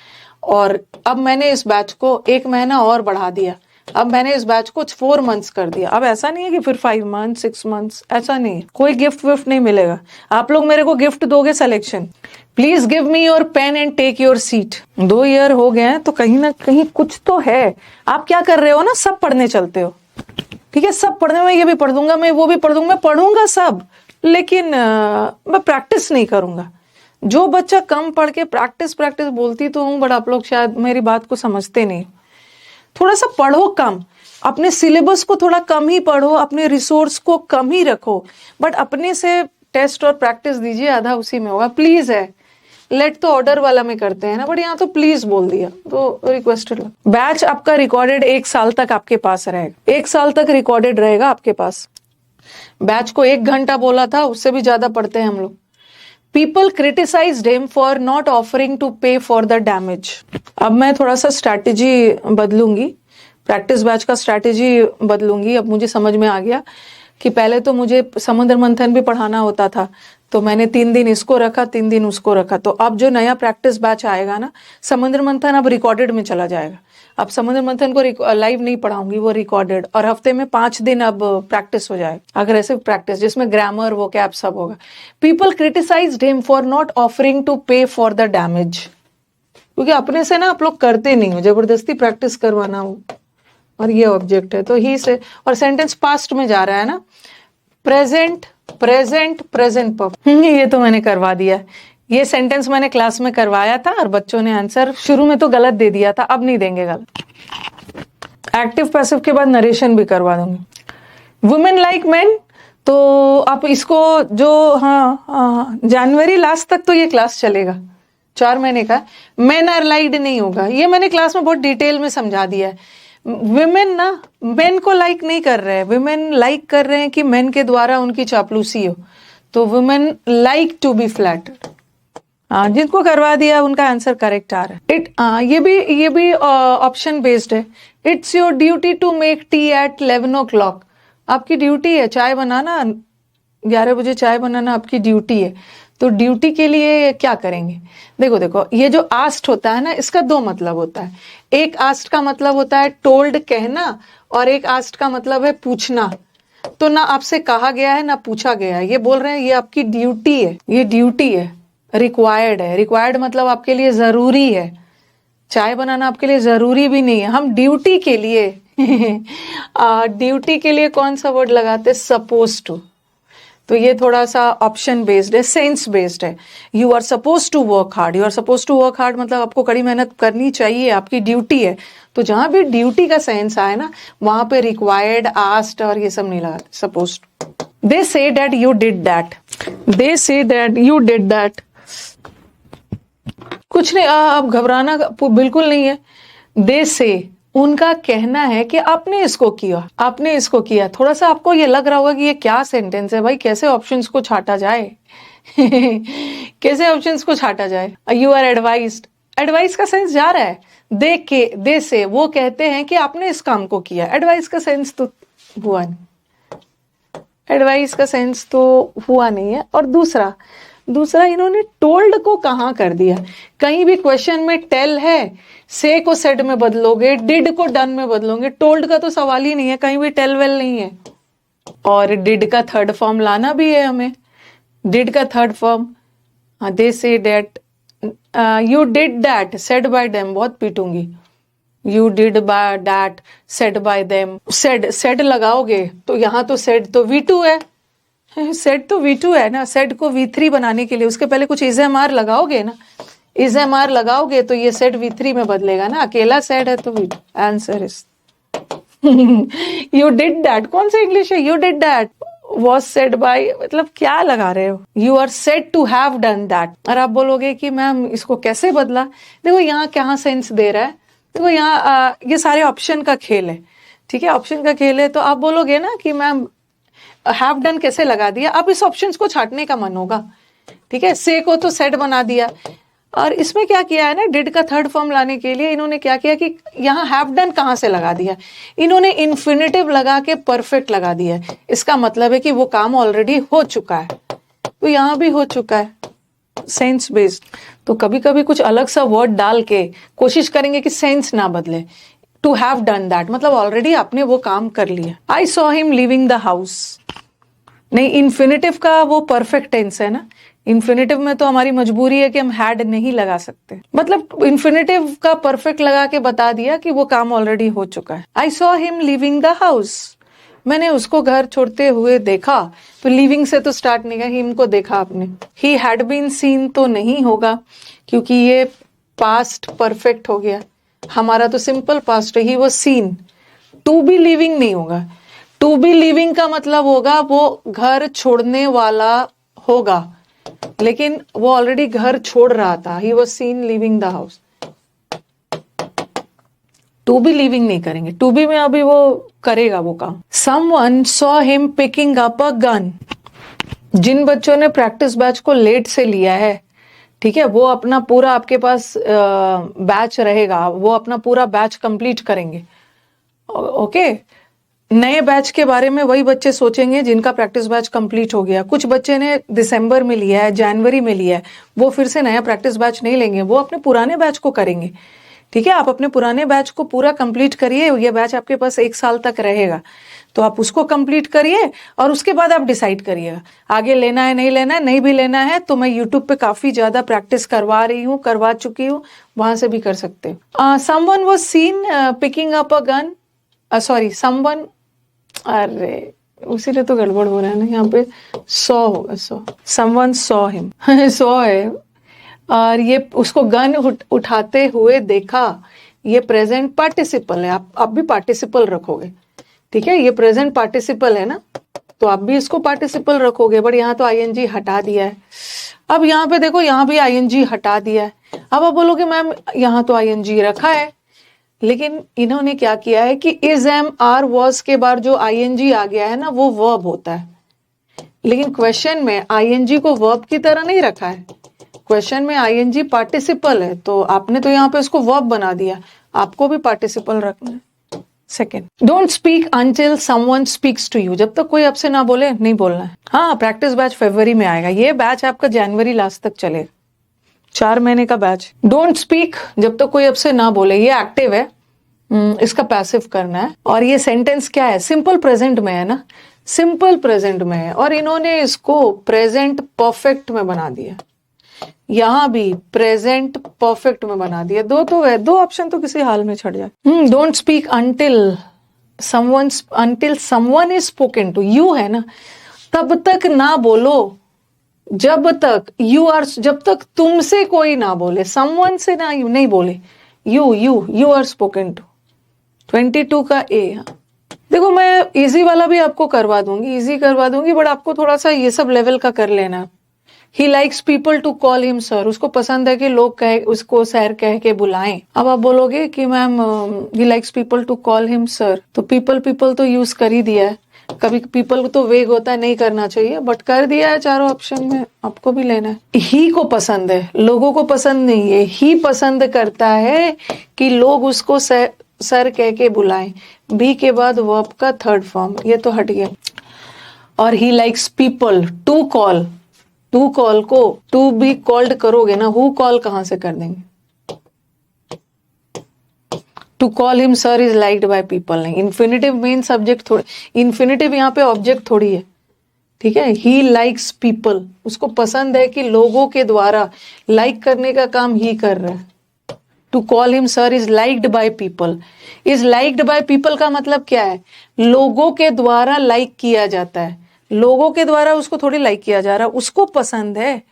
और अब मैंने इस बैच को 1 महीना और बढ़ा दिया, अब मैंने इस बैच को 4 मंथ्स कर दिया। अब ऐसा नहीं है कि फिर 5 मंथ्स 6 मंथ्स, ऐसा नहीं, कोई गिफ्ट विफ्ट नहीं मिलेगा। आप लोग मेरे को गिफ्ट दोगे selection, please give me your pen and take your seat. 2 year हो गए हैं तो कहीं ना कहीं कुछ तो है। आप क्या कर रहे हो ना, सब पढ़ने चलते हो, ठीक है, सब पढ़ने में, ये भी पढ़ दूंगा मैं, वो भी पढ़ दूंगा, मैं पढ़ूंगा सब, लेकिन मैं प्रैक्टिस नहीं करूंगा। जो बच्चा कम पढ़ के प्रैक्टिस बोलती तो हूँ, बट आप लोग शायद मेरी बात को समझते नहीं। थोड़ा सा पढ़ो कम, अपने सिलेबस को थोड़ा कम ही पढ़ो, अपने रिसोर्स को कम ही रखो, बट अपने से टेस्ट और प्रैक्टिस दीजिए, आधा उसी में होगा। प्लीज है, लेट तो ऑर्डर वाला में करते हैं ना, बट यहाँ तो प्लीज बोल दिया, तो रिक्वेस्टेड। बैच आपका रिकॉर्डेड 1 साल तक आपके पास रहेगा, 1 साल तक रिकॉर्डेड रहेगा आपके पास। बैच को 1 घंटा बोला था, उससे भी ज्यादा पढ़ते हैं हम लोग। People criticised him for not offering to pay for the damage. अब मैं थोड़ा सा स्ट्रैटेजी बदलूंगी, प्रैक्टिस बैच का स्ट्रैटेजी बदलूंगी। अब मुझे समझ में आ गया कि पहले तो मुझे समुद्र मंथन भी पढ़ाना होता था, तो मैंने 3 दिन इसको रखा, 3 दिन उसको रखा। तो अब जो नया प्रैक्टिस बैच आएगा ना, समुद्र मंथन अब रिकॉर्डेड में चला जाएगा। अब समुद्र मंथन को लाइव नहीं पढ़ाऊंगी, वो रिकॉर्डेड, और हफ्ते में 5 दिन अब प्रैक्टिस हो जाएगा, अग्रेसिव प्रैक्टिस, जिसमें ग्रामर वो कैप सब होगा। People criticised him for not offering to pay for the damage, क्योंकि अपने से ना आप लोग करते नहीं हो, जबरदस्ती प्रैक्टिस करवाना हो, और ये ऑब्जेक्ट है तो ही से, और सेंटेंस पास्ट में जा रहा है ना, प्रेजेंट परफेक्ट। ये तो मैंने करवा दिया, ये सेंटेंस मैंने क्लास में करवाया था और बच्चों ने आंसर शुरू में तो गलत दे दिया था, अब नहीं देंगे गलत। एक्टिव पैसिव के बाद नरेशन भी करवा दूंगी। वुमेन लाइक मेन, तो आप इसको जो जनवरी लास्ट तक तो ये क्लास चलेगा, 4 महीने का। मेन आर लाइक्ड नहीं होगा, ये मैंने क्लास में बहुत डिटेल में समझा दिया है। विमेन ना मेन को लाइक नहीं कर रहे हैं, विमेन लाइक कर रहे हैं कि मेन के द्वारा उनकी चापलूसी हो, तो women like to be flattered. जिनको करवा दिया उनका आंसर करेक्ट आ रहा है। ये भी ऑप्शन बेस्ड है। It's your duty to make tea at 11 o'clock। आपकी ड्यूटी है चाय बनाना, 11 बजे चाय बनाना आपकी ड्यूटी है। तो ड्यूटी के लिए क्या करेंगे? देखो ये जो आस्ट होता है ना, इसका 2 मतलब होता है। एक आस्ट का मतलब होता है टोल्ड, कहना, और एक आस्ट का मतलब है पूछना। तो ना आपसे कहा गया है ना पूछा गया है, ये बोल रहे हैं ये आपकी ड्यूटी है, ये ड्यूटी है, रिक्वायर्ड है। रिक्वायर्ड मतलब आपके लिए जरूरी है, चाय बनाना आपके लिए जरूरी भी नहीं है, हम ड्यूटी के लिए ड्यूटी के लिए कौन सा वर्ड लगाते? Suppose to. तो ये थोड़ा सा ऑप्शन बेस्ड है, सेंस बेस्ड है। You are suppose to work hard, you are suppose to work hard मतलब आपको कड़ी मेहनत करनी चाहिए, आपकी ड्यूटी है। तो जहां भी ड्यूटी का सेंस आए ना, वहां पे रिक्वायर्ड, आस्क्ड और ये सब नहीं लगाते, suppose to. They say that you did that, they say that you did that. कुछ नहीं, आप घबराना बिल्कुल नहीं है। दे से, उनका कहना है कि आपने इसको किया, आपने इसको किया। थोड़ा सा आपको ये लग रहा होगा कि ये क्या सेंटेंस है भाई, कैसे ऑप्शंस को छाटा जाए कैसे ऑप्शंस को छाटा जाए। यू आर एडवाइज्ड, एडवाइस का सेंस जा रहा है। दे से, वो कहते हैं कि आपने इस काम को किया। एडवाइस का सेंस तो हुआ नहीं, एडवाइस का सेंस तो हुआ नहीं है। और दूसरा इन्होंने टोल्ड को कहां कर दिया। कहीं भी क्वेश्चन में टेल है, से को सेड में बदलोगे, डिड को डन में बदलोगे, टोल्ड का तो सवाल ही नहीं है, कहीं भी टेल वेल नहीं है। और डिड का थर्ड फॉर्म लाना भी है हमें, डिड का third form. They say that, you did that said by them, बहुत पीटूंगी। You did by that said by them, said लगाओगे तो यहाँ तो सेड तो V2 है, सेड तो V2 है ना। सेड को V3 बनाने के लिए उसके पहले कुछ इज़-एम-आर लगाओगे ना, इज़-एम-आर लगाओगे तो ये सेड V3 में बदलेगा ना, अकेला सेड है तो V2। Answer is you did that. कौन सा इंग्लिश है? You did that was said by, मतलब क्या लगा रहे हो? You are said to have done that. और आप बोलोगे कि मैम इसको कैसे बदला? देखो यहाँ क्या सेंस दे रहा है, देखो यहाँ ये सारे ऑप्शन का खेल है, ठीक है, ऑप्शन का खेल है। तो आप बोलोगे ना कि मैम हैव डन कैसे लगा दिया, अब इस ऑप्शंस को छाटने का मन होगा, ठीक है। से को तो सेड बना दिया, और इसमें क्या किया है ना, डिड का थर्ड फॉर्म लाने के लिए इन्होंने क्या किया कि यहाँ हैव डन कहाँ से लगा दिया, इन्होंने इन्फिनिटिव लगा के परफेक्ट लगा दिया है। इसका मतलब है कि वो काम ऑलरेडी हो चुका है, तो यहाँ भी हो चुका है, सेंस बेस्ड। तो कभी कभी कुछ अलग सा वर्ड डाल के कोशिश करेंगे कि सेंस ना बदले। टू हैव डन दैट मतलब ऑलरेडी आपने वो काम कर लिया। I saw him living the house, नहीं, इन्फिनिटिव का वो परफेक्ट टेंस है ना, इन्फिनिटिव में तो हमारी मजबूरी है कि हम हैड नहीं लगा सकते, मतलब इन्फिनिटिव का परफेक्ट लगा के बता दिया कि वो काम ऑलरेडी हो चुका है। I saw him living the house, मैंने उसको घर छोड़ते हुए देखा, तो लिविंग से तो स्टार्ट नहीं है, हिम को देखा आपने। ही हैड बीन सीन तो नहीं होगा क्योंकि ये पास्ट परफेक्ट हो गया, हमारा तो सिंपल पास्ट है, he was seen. To be living नहीं होगा, टू बी लिविंग का मतलब होगा वो घर छोड़ने वाला होगा, लेकिन वो ऑलरेडी घर छोड़ रहा था। He was seen living the house. To be living नहीं करेंगे, टू बी में अभी वो करेगा वो काम। Someone saw him picking up a gun, जिन बच्चों ने प्रैक्टिस बैच को लेट से लिया है, ठीक है, वो अपना पूरा आपके पास बैच रहेगा, वो अपना पूरा बैच कंप्लीट करेंगे। ओके, नए बैच के बारे में वही बच्चे सोचेंगे जिनका प्रैक्टिस बैच कंप्लीट हो गया। कुछ बच्चे ने दिसंबर में लिया है, जनवरी में लिया है, वो फिर से नया प्रैक्टिस बैच नहीं लेंगे, वो अपने पुराने बैच को करेंगे, ठीक है। आप अपने पुराने बैच को पूरा कंप्लीट करिए, ये बैच आपके पास 1 साल तक रहेगा, तो आप उसको कंप्लीट करिए और उसके बाद आप डिसाइड करिएगा आगे लेना है नहीं लेना है। नहीं भी लेना है तो मैं यूट्यूब पे काफी ज्यादा प्रैक्टिस करवा रही हूँ, करवा चुकी हूँ, वहां से भी कर सकते हो। Someone was scene picking up a gun, sorry someone, अरे उसी लिए तो गड़बड़ हो रहा है ना, यहाँ पे सॉ होगा, saw, someone saw him saw है, और ये उसको गन उठाते हुए देखा, ये प्रेजेंट पार्टिसिपल है, आप भी पार्टिसिपल रखोगे, ठीक है, ये प्रेजेंट पार्टिसिपल है ना, तो आप भी इसको पार्टिसिपल रखोगे, बट यहाँ तो आईएनजी हटा दिया है। अब यहाँ पे देखो, यहाँ भी आईएनजी हटा दिया है। अब आप बोलोगे मैम यहाँ तो आईएनजी रखा है, लेकिन इन्होंने क्या किया है कि इज एम आर वॉज के बाद जो आईएनजी आ गया है ना, वो वर्ब होता है, लेकिन क्वेश्चन में आईएनजी को वर्ब की तरह नहीं रखा है, क्वेश्चन में आईएनजी पार्टिसिपल है, तो आपने तो यहाँ पे इसको वर्ब बना दिया, आपको भी पार्टिसिपल रखना है। Second, don't speak until someone speaks to you, जब तक कोई आपसे ना बोले नहीं बोलना है। हाँ, प्रैक्टिस बैच फरवरी में आएगा, ये बैच आपका जनवरी लास्ट तक चलेगा, 4 महीने का बैच। डोंट स्पीक जब तक कोई आपसे ना बोले, ये एक्टिव है, इसका पैसिव करना है। और ये सेंटेंस क्या है, सिंपल प्रेजेंट में है ना, सिंपल प्रेजेंट में है, और इन्होंने इसको प्रेजेंट परफेक्ट में बना दिया, यहाँ भी प्रेजेंट परफेक्ट में बना दिया। दो तो है, 2 ऑप्शन तो किसी हाल में छट जाए। Don't speak until until someone is spoken to, you है ना, तब तक ना बोलो जब तक तुमसे कोई ना बोले, someone से ना नहीं बोले, you are spoken to। 22 का ए। देखो मैं इजी वाला भी आपको करवा दूंगी, बट आपको थोड़ा सा ये सब लेवल का कर लेना। He likes people to call him sir, उसको पसंद है कि लोग उसको सर कह के बुलाएं। अब आप बोलोगे कि ma'am he likes people to call him sir, तो पीपल तो यूज कर ही दिया है। कभी पीपल तो वेग होता है, नहीं करना चाहिए, बट कर दिया है चारों ऑप्शन में, आपको भी लेना है। ही को पसंद है, लोगों को पसंद नहीं है। ही पसंद करता है कि लोग उसको सर कह के बुलाएं। बी के बाद वर्ब का थर्ड फॉर्म, ये तो हट गया। और he likes people to call को टू बी कॉल्ड करोगे ना, हु कॉल कहां से कर देंगे? To call him sir is liked by people नहीं, इन्फिनेटिव मेन सब्जेक्ट थोड़ी, इन्फिनेटिव यहाँ पे ऑब्जेक्ट थोड़ी है, ठीक है। ही लाइक्स पीपल, उसको पसंद है कि लोगों के द्वारा, लाइक करने का काम ही कर रहा है। To call him sir is liked by people. Is liked by people का मतलब क्या है? लोगों के द्वारा लाइक किया जाता है, लोगों के द्वारा उसको थोड़ी लाइक किया जा रहा है, उसको पसंद है,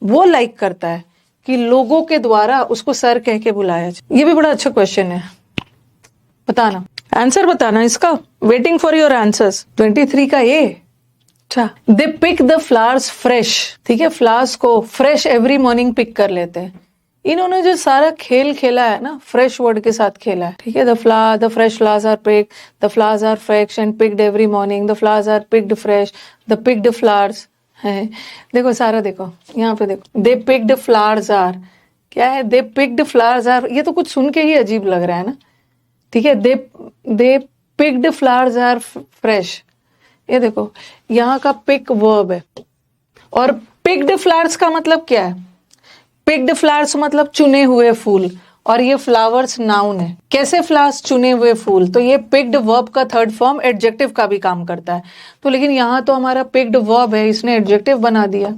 वो लाइक करता है कि लोगों के द्वारा उसको सर कह के बुलाया जाए। ये भी बड़ा अच्छा क्वेश्चन है, बताना आंसर बताना इसका, वेटिंग फॉर योर आंसर्स। 23 का ये। अच्छा, दे पिक द फ्लावर्स फ्रेश, ठीक है, फ्लावर्स को फ्रेश एवरी मॉर्निंग पिक कर लेते हैं। इन्होंने जो सारा खेल खेला है ना, फ्रेश वर्ड के साथ खेला है, ठीक है। The fresh flowers are picked, the flowers are fresh and picked every morning, the flowers are picked fresh, the picked flowers है। देखो सारा, देखो यहाँ पे देखो, दे पिक्ड फ्लावर्स आर, क्या है? दे पिक्ड फ्लावर्स आर, ये तो कुछ सुन के ही अजीब लग रहा है ना, ठीक है। They picked flowers are fresh, ये देखो यहाँ का पिक वर्ब है, और पिक्ड फ्लावर्स का मतलब क्या है? पिक्ड फ्लावर्स मतलब चुने हुए फूल, और ये फ्लावर्स नाउन है। कैसे फ्लावर्स? चुने हुए फूल, तो ये पिक्ड वर्ब का थर्ड फॉर्म एडजेक्टिव का भी काम करता है। तो लेकिन यहाँ तो हमारा पिक्ड वर्ब है, इसने एडजेक्टिव बना दिया।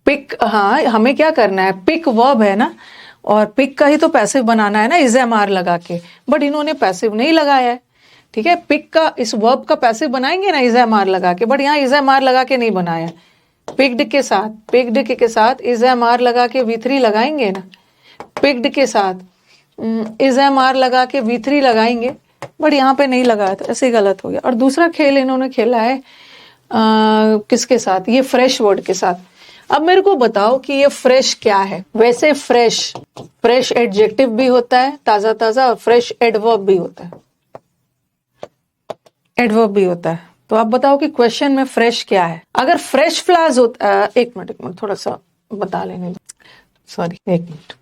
पिक, हाँ हमें क्या करना है, पिक वर्ब है ना, और पिक का ही तो पैसिव बनाना है ना, इज एम आर लगा के, बट इन्होंने पैसिव नहीं लगाया है, ठीक है। पिक का, इस वर्ब का पैसिव बनाएंगे ना इज एम आर लगा के, बट यहाँ इज एम आर लगा के नहीं बनाया। पिक्ड के साथ इज एम आर लगा के V3 लगाएंगे ना, पिक्ड के साथ इज एम आर लगा के V3 लगाएंगे, बट यहाँ पे नहीं लगाया, तो ऐसे गलत हो गया। और दूसरा खेल इन्होंने खेला है किसके साथ? ये फ्रेश वर्ड के साथ। अब मेरे को बताओ कि ये फ्रेश क्या है? वैसे फ्रेश एडजेक्टिव भी होता है, ताजा ताजा, फ्रेश एडवर्ब भी होता है, एडवर्ब भी होता है। तो आप बताओ कि क्वेश्चन में फ्रेश क्या है? अगर फ्रेश फ्लावर्स होता, एक मिनट थोड़ा सा बता लेने दो, सॉरी एक मिनट।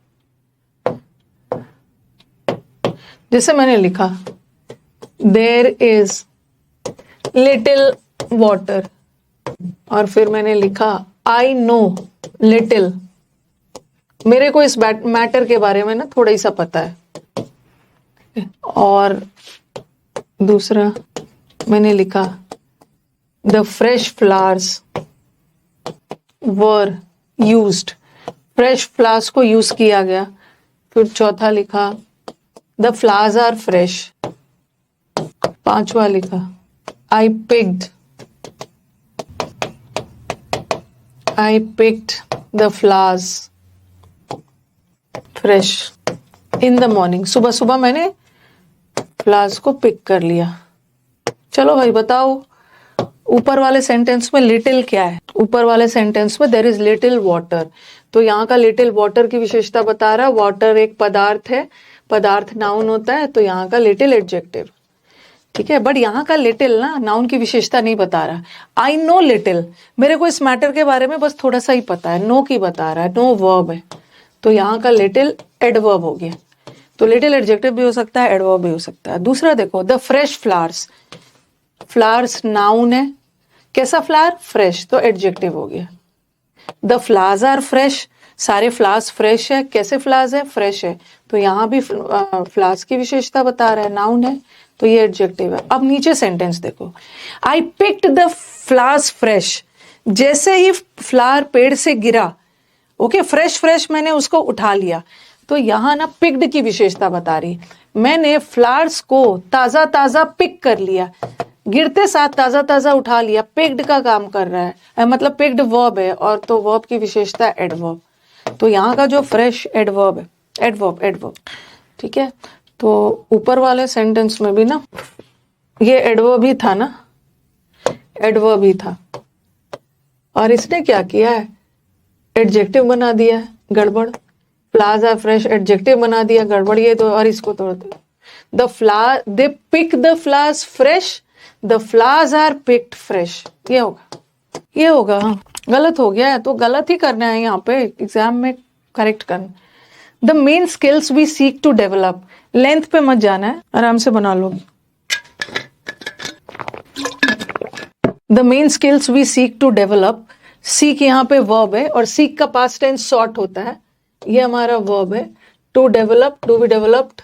जैसे मैंने लिखा देयर इज लिटिल वाटर, और फिर मैंने लिखा आई नो लिटिल, मेरे को इस मैटर के बारे में ना थोड़ा ही सा पता है। और दूसरा मैंने लिखा the fresh flowers were used, fresh flowers को यूज किया गया। फिर चौथा लिखा द फ्लावर्स आर फ्रेश। पांचवा लिखा आई picked the flowers fresh in the morning, सुबह सुबह मैंने फ्लावर्स को पिक कर लिया। चलो भाई बताओ, ऊपर वाले सेंटेंस में लिटिल क्या है? ऊपर वाले सेंटेंस में देयर इज लिटिल वाटर, तो यहाँ का लिटिल वाटर की विशेषता बता रहा है। वाटर एक पदार्थ है, पदार्थ नाउन होता है, तो यहाँ का लिटिल एडजेक्टिव, ठीक है। बट यहाँ का लिटिल ना नाउन की विशेषता नहीं बता रहा। आई नो लिटिल, मेरे को इस मैटर के बारे में बस थोड़ा सा ही पता है, नो की बता रहा है, नो वर्ब है, तो यहाँ का लिटिल एडवर्ब हो गया। तो लिटिल एडजेक्टिव भी हो सकता है, एडवर्ब भी हो सकता है। दूसरा देखो the fresh flowers, flowers noun है, कैसा फ्लावर? फ्रेश, तो एडजेक्टिव हो गया। द फ्लावर्स आर फ्रेश, सारे फ्लावर्स फ्रेश है, कैसे फ्लावर्स है? फ्रेश है, तो यहाँ भी फ्लावर्स की विशेषता बता रहा है, नाउन है, तो ये एडजेक्टिव है। अब नीचे सेंटेंस देखो, I picked the flowers fresh, जैसे ही फ्लावर पेड़ से गिरा, ओके, फ्रेश मैंने उसको उठा लिया, तो यहाँ ना पिक्ड की विशेषता बता रही। मैंने फ्लावर्स को ताजा ताजा पिक कर लिया, गिरते साथ ताजा ताजा उठा लिया, पिक्ड का काम कर रहा है, मतलब पिक्ड वर्ब है, और तो वर्ब की विशेषता एडवर्ब, तो यहाँ का जो फ्रेश एडवर्ब है, एडवर्ब, ठीक है। तो ऊपर वाले सेंटेंस में भी ना ये एडवर्ब ही था ना, एडवर्ब ही था, और इसने क्या किया है, एडजेक्टिव बना दिया है, गड़बड़। फ्लावर्स आर फ्रेश एडजेक्टिव बना दिया, गड़बड़। ये तो, और इसको तोड़ दो, the flower, they pick the flowers fresh, the flowers are picked fresh, ये होगा, ये होगा। हाँ, गलत हो गया है तो गलत ही करना है, यहाँ पे एग्जाम में करेक्ट करना। The main skills we seek to develop, length पे मत जाना है, आराम से बना लो। The main skills we seek to develop, seek यहाँ पे वर्ब है, और सीक का पास्ट टेंस सॉर्ट होता है, ये हमारा वर्ब है। To develop, to be developed,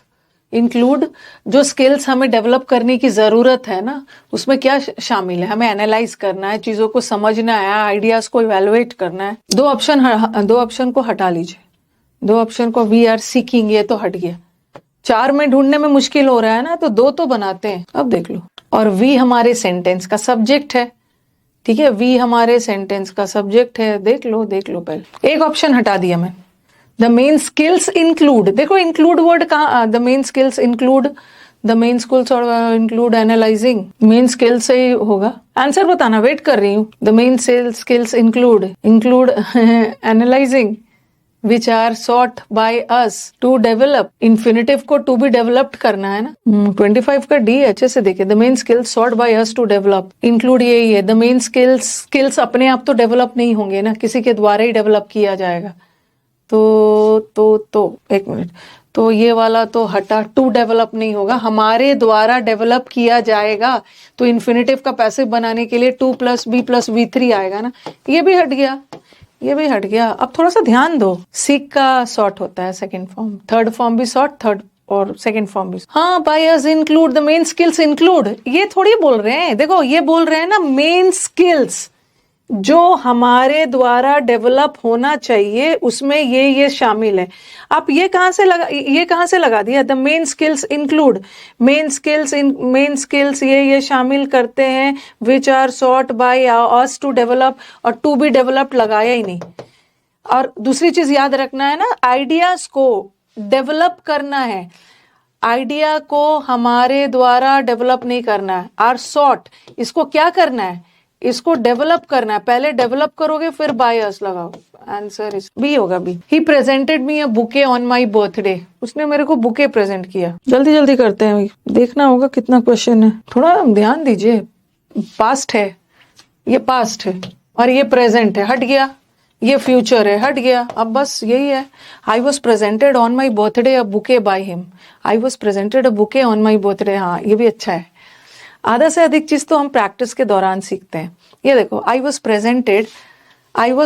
include, जो स्किल्स हमें डेवलप करने की जरूरत है ना, उसमें क्या शामिल है, हमें एनालाइज करना है, चीजों को समझना है, आइडियाज को इवेलुएट करना है। दो ऑप्शन को हटा लीजिए, दो ऑप्शन को, वी आर सीकिंग, ये तो हट गया, 4 में ढूंढने में मुश्किल हो रहा है ना, तो 2 तो बनाते हैं। अब देख लो, और वी हमारे सेंटेंस का सब्जेक्ट है, ठीक है, वी हमारे सेंटेंस का सब्जेक्ट है, देख लो पहले। एक ऑप्शन हटा दिया मैं, द मेन स्किल्स इंक्लूड, देखो इंक्लूड वर्ड कहाँ, the main skills include, the main skills और इंक्लूड एनालाइजिंग, मेन स्किल्स से ही होगा। आंसर बताना, वेट कर रही हूँ। The main skills include analysing which are sought by us to develop, infinitive को टू बी डेवलप्ड करना है ना। 25 का डी अच्छे से देखे, the main skills sought by us to develop, include यही है। द मेन स्किल्स अपने आप तो डेवलप नहीं होंगे ना, किसी के द्वारा ही डेवलप किया जाएगा। तो एक मिनट, तो ये वाला तो हटा, टू डेवलप नहीं होगा, हमारे द्वारा डेवलप किया जाएगा, तो इन्फिनेटिव का पैसिव बनाने के लिए 2 + b + v3 आएगा ना, ये भी हट गया, ये भी हट गया। अब थोड़ा सा ध्यान दो, सीक का सॉर्ट होता है सेकंड फॉर्म, थर्ड फॉर्म भी सॉर्ट, थर्ड और सेकंड फॉर्म भी। हाँ, by us include, the main skills include, ये थोड़ी बोल रहे हैं, देखो ये बोल रहे हैं ना, मेन स्किल्स जो हमारे द्वारा डेवलप होना चाहिए, उसमें ये शामिल है। आप ये कहां से लगा दिया, the main skills include, main skills ये शामिल करते हैं, which are sought by us to develop, और टू बी डेवलप्ड लगाया ही नहीं। और दूसरी चीज याद रखना है ना, आइडियाज को डेवलप करना है, आइडिया को हमारे द्वारा डेवलप नहीं करना है। आर सॉट, इसको क्या करना है, इसको डेवलप करना है, पहले डेवलप करोगे फिर बाय अस लगाओ। आंसर इज बी होगा, B. He presented me a bouquet on my birthday, उसने मेरे को बुके प्रेजेंट किया। जल्दी जल्दी करते हैं, देखना होगा कितना क्वेश्चन है, थोड़ा ध्यान दीजिए। पास्ट है, ये पास्ट है, और ये प्रेजेंट है, हट गया, ये फ्यूचर है, हट गया। अब बस यही है, I was presented on my birthday a bouquet by him, I was presented a bouquet on my birthday. हाँ, ये भी अच्छा है। आधा से अधिक चीज तो हम प्रैक्टिस के दौरान सीखते हैं। ये देखो, आई वॉज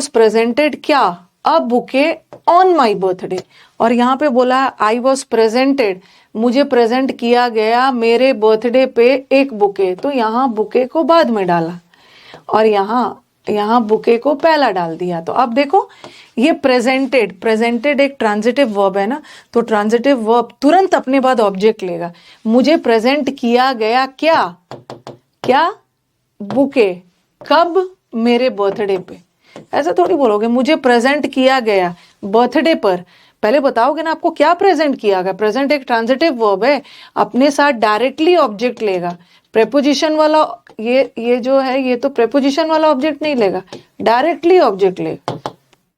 प्रेजेंटेड क्या, अ बुके ऑन माई बर्थडे, और यहाँ पे बोला आई वॉज प्रेजेंटेड, मुझे प्रेजेंट किया गया मेरे बर्थडे पे एक बुके, तो यहाँ बुके को बाद में डाला, और यहाँ बुके को पहला डाल दिया। तो अब देखो, ये प्रेजेंटेड एक ट्रांजिटिव वर्ब है ना, तो ट्रांजिटिव वर्ब तुरंत अपने बाद ऑब्जेक्ट लेगा। मुझे प्रेजेंट किया गया क्या बुके, कब, मेरे बर्थडे पे। ऐसा थोड़ी बोलोगे, मुझे प्रेजेंट किया गया बर्थडे पर, पहले बताओगे ना आपको क्या प्रेजेंट किया गया। प्रेजेंट एक ट्रांजिटिव वर्ब है, अपने साथ डायरेक्टली ऑब्जेक्ट लेगा। प्रेपोजिशन वाला ये जो है, ये तो प्रेपोजिशन वाला ऑब्जेक्ट नहीं लेगा, डायरेक्टली ऑब्जेक्ट लेगा।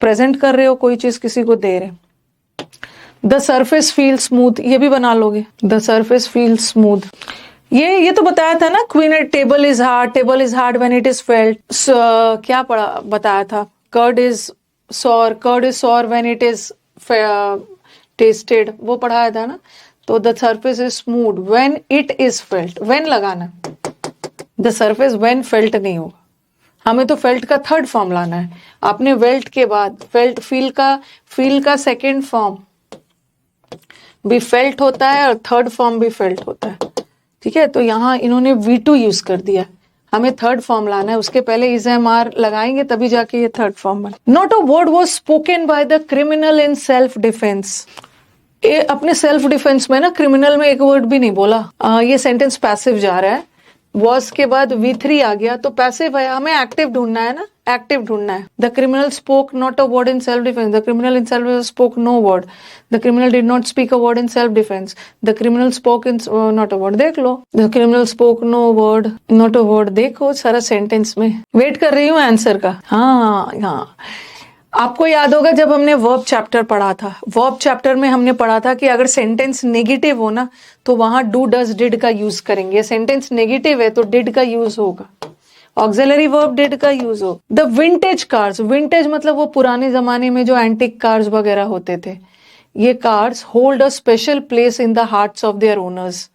प्रेजेंट कर रहे हो कोई चीज, किसी को दे रहे। द सरफेस फील स्मूथ, ये भी बना लोगे, द सरफेस फील स्मूथ। ये तो बताया था ना, queen table is hard when it is felt. क्या बताया था, curd is sour when it is tasted, वो पढ़ाया था ना। तो the surface is smooth when it is felt, when लगाना, द सरफेस व्हेन फेल्ट नहीं होगा, हमें तो फेल्ट का थर्ड फॉर्म लाना है। आपने वेल्ट के बाद फेल्ट, फील का सेकेंड फॉर्म भी फेल्ट होता है, और थर्ड फॉर्म भी फेल्ट होता है, ठीक है। तो यहाँ इन्होंने V2 यूज कर दिया, हमें थर्ड फॉर्म लाना है, उसके पहले इज एम आर लगाएंगे तभी जाके ये थर्ड फॉर्म बने। Not a word was spoken by the criminal in self defence, ये अपने सेल्फ डिफेंस में ना क्रिमिनल में एक वर्ड भी नहीं बोला। ये सेंटेंस पैसिव जा रहा है, वॉज के बाद V3 आ गया तो पैसिव है, हमें एक्टिव ढूंढना है ना, एक्टिव ढूंढना है। The criminal spoke not a word in self defence, the criminal in self defence spoke no word, the criminal did not speak a word in self defence, the criminal spoke in not a word, देख लो, the criminal spoke no word not a word, देखो सारा sentence में। Wait कर रही हूँ answer का। हाँ, आपको याद होगा जब हमने वर्ब चैप्टर पढ़ा था, वर्ब चैप्टर में हमने पढ़ा था कि अगर सेंटेंस नेगेटिव हो ना तो वहां डू डज डिड का यूज करेंगे। सेंटेंस नेगेटिव है तो डिड का यूज होगा, ऑक्सिलरी वर्ब डिड का यूज हो। द विंटेज कार्स, विंटेज मतलब वो पुराने जमाने में जो एंटिक कार्स वगैरह होते थे, ये cars hold a special place in the hearts of their owners.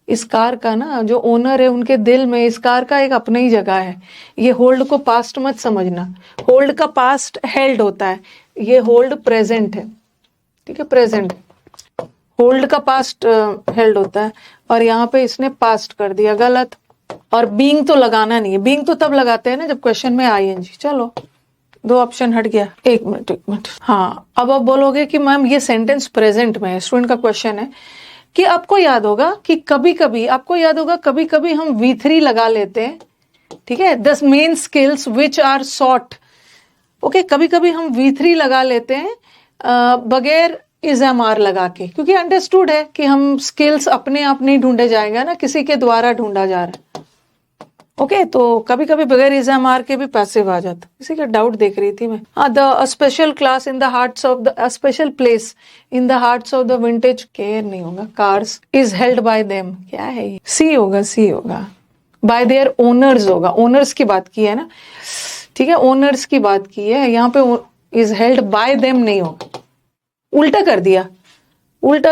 इस कार का ना जो ओनर है उनके दिल में इस कार का एक अपना ही जगह है। ये होल्ड को पास्ट मत समझना, होल्ड का पास्ट हेल्ड होता है, ये होल्ड प्रेजेंट है, ठीक है, प्रेजेंट। होल्ड का पास्ट हेल्ड होता है और यहाँ पे इसने पास्ट कर दिया, गलत। और बीइंग तो लगाना नहीं है, बीइंग तो तब लगाते हैं ना जब क्वेश्चन में आईएनजी। चलो 2 ऑप्शन हट गया। एक मिनट। हाँ, अब आप बोलोगे कि मैम ये सेंटेंस प्रेजेंट में है, स्टूडेंट का क्वेश्चन है कि आपको याद होगा कि कभी कभी हम V3 लगा लेते हैं, ठीक है, the main skills which are sought. Okay, कभी कभी हम V3 लगा लेते हैं बगैर इज़-एम-आर लगा के, क्योंकि अंडरस्टूड है कि हम स्किल्स अपने आप नहीं ढूंढे जाएगा ना, किसी के द्वारा ढूंढा जा रहा है। ओके, तो कभी कभी बगैर इज़-एम-आर के भी पैसिव आ जाता। किसी का डाउट देख रही थी मैं। The special class in the hearts of the special place in the hearts of the vintage care नहीं होगा, cars is held by them, क्या है ये, सी होगा, बाय देयर ओनर्स होगा, ओनर्स की बात की है ना, ठीक है, ओनर्स की बात की है, यहाँ पे इज हेल्ड बाय देम नहीं होगा। उल्टा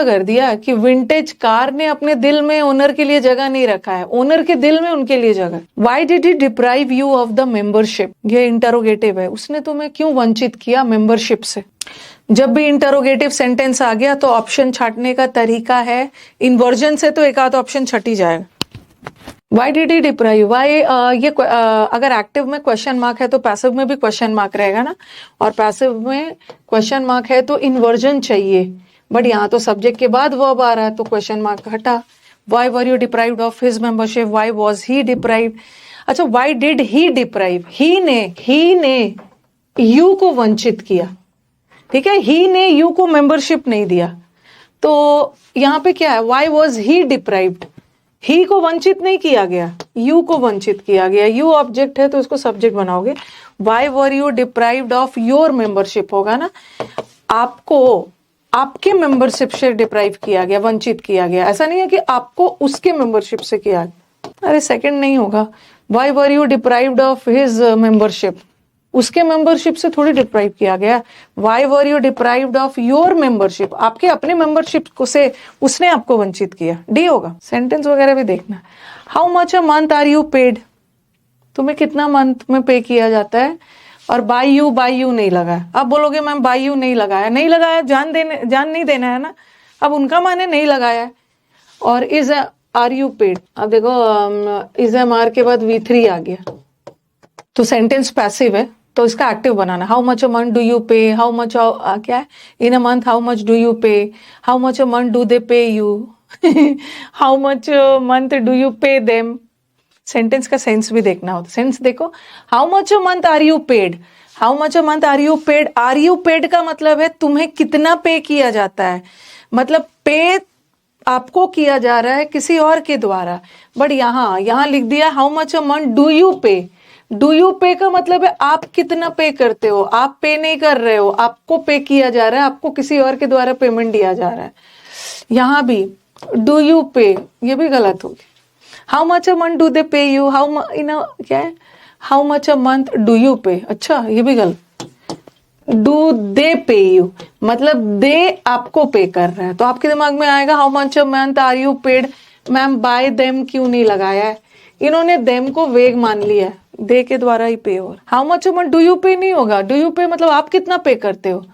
कर दिया कि विंटेज कार ने अपने दिल में ओनर के लिए जगह नहीं रखा है, ओनर के दिल में उनके लिए जगह। Y did he deprive you of the membership, ये इंटरोगेटिव है, उसने तुम्हें क्यों वंचित किया मेंबरशिप से। जब भी इंटरोगेटिव सेंटेंस आ गया तो ऑप्शन छांटने का तरीका है, इन्वर्जन से तो एक आध ऑप्शन छट ही जाएगा। Why did he deprive, why, ये अगर एक्टिव में क्वेश्चन मार्क है तो पैसिव में भी क्वेश्चन मार्क रहेगा ना, और पैसिव में क्वेश्चन मार्क है तो इन्वर्जन चाहिए, बट यहाँ तो सब्जेक्ट के बाद वर्ब आ रहा है तो क्वेश्चन मार्क हटा। Why were you deprived of his membership, why was he deprived. अच्छा, वाई डिड ही डिप्राइव, ही ने यू को वंचित किया, ठीक है, ही ने यू को मेंबरशिप नहीं दिया, तो यहाँ पे क्या है, वाई वॉज ही डिप्राइव्ड, ही को वंचित नहीं किया गया, यू को वंचित किया गया। यू ऑब्जेक्ट है तो इसको सब्जेक्ट बनाओगे। Why were you deprived of your membership होगा ना, आपको आपके मेंबरशिप से डिप्राइव किया गया, वंचित किया गया, ऐसा नहीं है कि आपको उसके मेंबरशिप से किया। अरे सेकंड नहीं होगा, why were you deprived of his membership, उसके मेंबरशिप से थोड़ी डिप्राइव किया गया। Why were you deprived of your membership, आपके अपने मेंबरशिप को से उसने आपको वंचित किया, डी होगा। सेंटेंस वगैरह भी देखना। How much a month are you paid, तुम्हें कितना मंथ में पे किया जाता है, और बाय यू नहीं लगाया। अब बोलोगे मैम बाय यू नहीं लगाया, जान नहीं देना है ना, अब उनका माने नहीं लगाया है। और इज आर यू पेड, अब देखो इज एम आर के बाद V3 आ गया तो सेंटेंस पैसिव है, तो इसका एक्टिव बनाना। How much a month do you pay, how much क्या है, in a month how much do you pay, how much a month do they pay you, how much month do you pay them. Sentence का sense भी देखना होता है, sense देखो। How much a month are you paid, how much a month are you paid का मतलब है तुम्हें कितना पे किया जाता है, मतलब पे आपको किया जा रहा है किसी और के द्वारा। बट यहाँ लिख दिया how much a month do you पे का मतलब है आप कितना पे करते हो, आप पे नहीं कर रहे हो, आपको पे किया जा रहा है, आपको किसी और के द्वारा पेमेंट दिया जा रहा है। यहाँ भी डू यू पे, ये भी गलत होगी। How much a month do they pay you, क्या है, how much a month do you पे, अच्छा ये भी गलत। डू दे पे यू मतलब दे आपको पे कर रहा है, तो आपके दिमाग में आएगा how much a month are you paid. Ma'am by them क्यों नहीं लगाया है, इन्होंने देम को वेग मान लिया है, दे के द्वारा ही पे हो। How much a month do you पे नहीं होगा, डू यू पे मतलब आप कितना पे करते हो,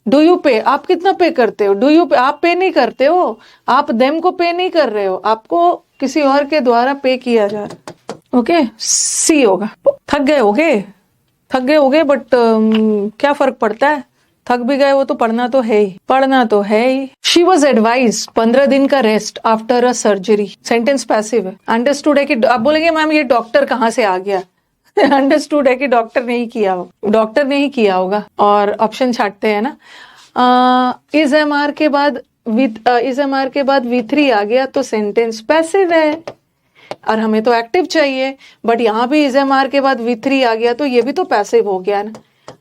डू यू पे आप कितना पे करते हो, डू यू पे आप पे नहीं करते हो, आप देम को पे नहीं कर रहे हो, आपको किसी और के द्वारा पे किया जा रहा है। ओके, सी होगा। थक गए होगे बट क्या फर्क पड़ता है, थक भी गए वो तो पढ़ना तो है ही, पढ़ना तो है ही। शी वॉज एडवाइज 15 दिन का rest after a surgery. Sentence passive है। अंडरस्टूड है कि आप बोलेंगे मैम ये डॉक्टर कहाँ से आ गया। अंडरस्टूड है कि डॉक्टर नहीं किया होगा और ऑप्शन छाटते हैं ना। इज एम आर के बाद V3 आ गया तो सेंटेंस पैसिव है और हमें तो एक्टिव चाहिए, बट यहाँ भी इज एम आर के बाद V3 आ गया तो ये भी तो पैसिव हो गया ना।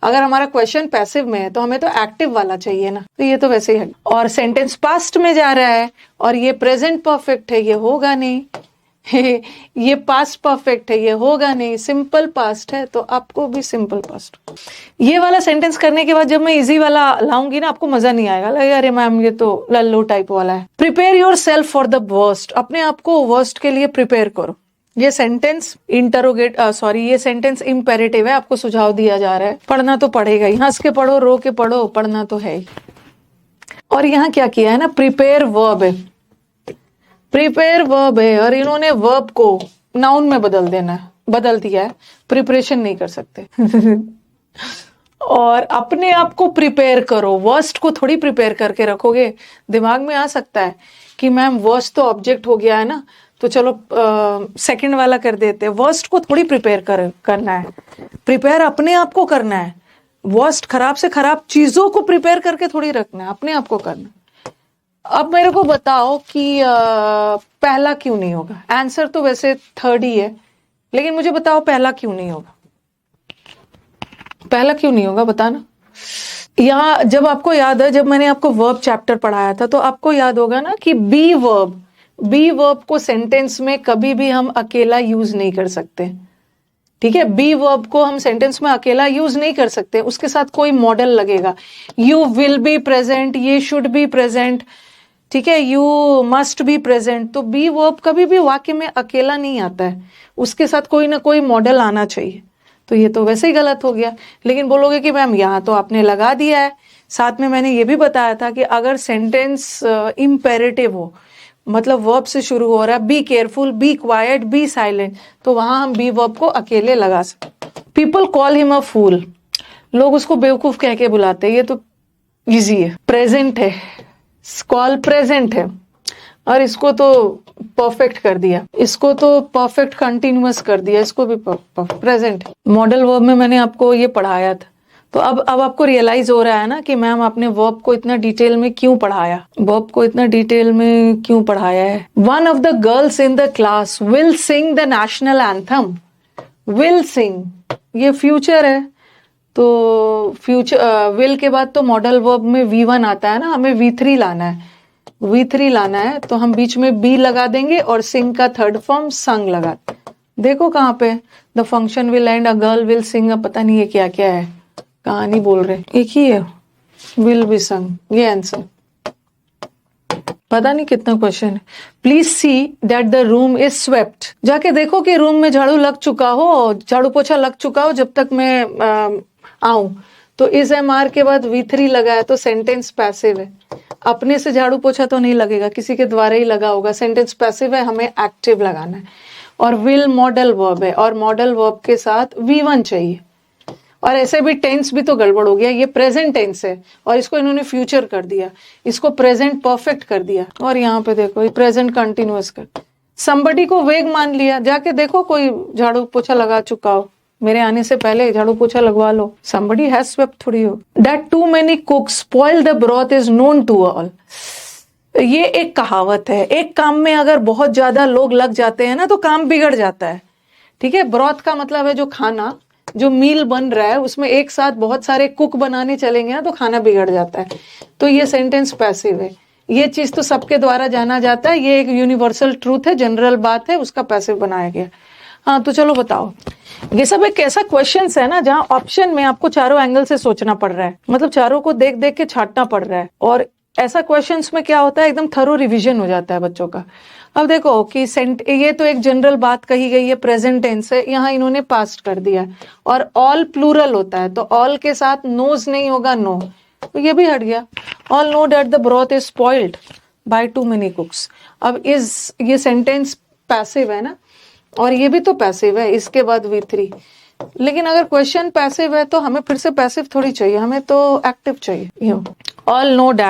अगर हमारा क्वेश्चन पैसिव में है तो हमें तो एक्टिव वाला चाहिए ना, तो ये तो वैसे ही है। और सेंटेंस पास्ट में जा रहा है और ये प्रेजेंट परफेक्ट है, ये होगा नहीं। ये पास्ट परफेक्ट है, ये होगा नहीं। सिंपल पास्ट है तो आपको भी सिंपल पास्ट। ये वाला सेंटेंस करने के बाद जब मैं इजी वाला लाऊंगी ना, आपको मजा नहीं आएगा, लगेगा अरे मैम ये तो लल्लू टाइप वाला है। Prepare your self for the worst. अपने आप को वर्स्ट के लिए प्रिपेयर करो। ये सेंटेंस ये सेंटेंस इंपेरेटिव है, आपको सुझाव दिया जा रहा है। पढ़ना तो पड़ेगा ही, हंस के पढ़ो, रो के पढ़ो, पढ़ना तो है ही। और यहाँ क्या किया है ना, प्रिपेयर वर्ब है, प्रिपेयर वर्ब है और इन्होंने वर्ब को नाउन में बदल दिया है। प्रिपरेशन नहीं कर सकते। और अपने आप को प्रिपेयर करो, वर्स्ट को थोड़ी प्रिपेयर करके रखोगे। दिमाग में आ सकता है कि मैम वर्स्ट तो ऑब्जेक्ट हो गया है ना, तो चलो सेकंड वाला कर देते हैं। वर्स्ट को थोड़ी प्रिपेयर करना है, प्रिपेयर अपने आप को करना है। वर्स्ट खराब से खराब चीजों को प्रिपेयर करके थोड़ी रखना है, अपने आप को करना। अब मेरे को बताओ कि पहला क्यों नहीं होगा। आंसर तो वैसे थर्ड ही है, लेकिन मुझे बताओ पहला क्यों नहीं होगा, पहला क्यों नहीं होगा बताना। यहाँ जब आपको याद है, जब मैंने आपको वर्ब चैप्टर पढ़ाया था तो आपको याद होगा ना कि बी वर्ब को सेंटेंस में कभी भी हम अकेला यूज नहीं कर सकते। ठीक है, बी वर्ब को हम सेंटेंस में अकेला यूज नहीं कर सकते, उसके साथ कोई मॉडल लगेगा। यू विल बी प्रेजेंट, ये शुड बी प्रेजेंट, ठीक है, यू मस्ट बी प्रेजेंट। तो बी वर्ब कभी भी वाक्य में अकेला नहीं आता है, उसके साथ कोई ना कोई मॉडल आना चाहिए। तो ये तो वैसे ही गलत हो गया। लेकिन बोलोगे कि मैम यहाँ तो आपने लगा दिया है। साथ में मैंने ये भी बताया था कि अगर सेंटेंस इम्पेरेटिव हो, मतलब वर्ब से शुरू हो रहा है, be careful, be quiet, be silent, तो वहां हम बी वर्ब को अकेले लगा सकते। People call him a fool, लोग उसको बेवकूफ कह के बुलाते हैं। ये तो इजी है, प्रेजेंट है, कॉल प्रेजेंट है और इसको तो परफेक्ट कर दिया, इसको तो परफेक्ट कंटिन्यूअस कर दिया, इसको भी प्रेजेंट। मॉडल वर्ब में मैंने आपको ये पढ़ाया था, तो अब आपको रियलाइज हो रहा है ना कि मैम आपने वर्ब को इतना डिटेल में क्यों पढ़ाया, वर्ब को इतना डिटेल में क्यों पढ़ाया है। One of the girls in the class will sing the national anthem. Will sing ये फ्यूचर है, तो फ्यूचर विल के बाद तो मॉडल वर्ब में V1 आता है ना, हमें V3 लाना है, V3 लाना है तो हम बीच में बी लगा देंगे और सिंग का थर्ड फॉर्म संग लगा। देखो कहाँ पे, the function will and, a girl will sing, पता नहीं ये क्या क्या है, कहानी बोल रहे, एक ही है, विल बी संग, ये आंसर। पता नहीं कितना क्वेश्चन है। Please see that the room is swept. जाके देखो कि रूम में झाड़ू लग चुका हो, झाड़ू पोछा लग चुका हो जब तक मैं आऊं। तो इज MR के बाद V3 लगा है तो सेंटेंस पैसिव है। अपने से झाड़ू पोछा तो नहीं लगेगा, किसी के द्वारा ही लगा होगा, सेंटेंस पैसिव है, हमें एक्टिव लगाना है। और विल मॉडल वर्ब है और मॉडल वर्ब के साथ V1 चाहिए। और ऐसे भी टेंस भी तो गड़बड़ हो गया, ये प्रेजेंट टेंस है और इसको इन्होंने फ्यूचर कर दिया, इसको प्रेजेंट परफेक्ट कर दिया। और यहाँ पे देखो ये प्रेजेंट कंटिन्यूअस कर, somebody को वेग मान लिया। जाके देखो कोई झाड़ू पोछा लगा चुका हो, मेरे आने से पहले झाड़ू पोछा लगवा लो। somebody has swept थोड़ी हो। that too many cooks spoil the broth is known to all। ये एक कहावत है, एक काम में अगर बहुत ज्यादा लोग लग जाते हैं ना तो काम बिगड़ जाता है। ठीक है, ब्रॉथ का मतलब है जो खाना, जो मील बन रहा है उसमें एक साथ बहुत सारे कुक बनाने चलेंगे ना तो खाना बिगड़ जाता है। तो ये सेंटेंस पैसिव है, ये चीज तो सबके द्वारा जाना जाता है, ये एक यूनिवर्सल ट्रूथ है, जनरल बात है, उसका पैसिव बनाया गया। हाँ तो चलो बताओ, ये सब एक ऐसा क्वेश्चन है ना जहाँ ऑप्शन में आपको चारों एंगल से सोचना पड़ रहा है, मतलब चारों को देख देख के छांटना पड़ रहा है। और ऐसा क्वेश्चंस में क्या होता है, एकदम थरो रिवीजन हो जाता है बच्चों का। अब देखो कि ये तो एक जनरल बात कही गई है, प्रेजेंट टेंस है, यहाँ इन्होंने पास्ट कर दिया और ऑल प्लूरल होता है तो ऑल के साथ नोज नहीं होगा, नो, तो ये भी हट गया। All know that the broth is spoiled by two many कुक्स। अब ये सेंटेंस पैसिव है ना, और ये भी तो पैसिव है, इसके बाद V3, लेकिन अगर क्वेश्चन पैसिव है तो हमें फिर से पैसिव थोड़ी चाहिए, हमें तो एक्टिव चाहिए। All know that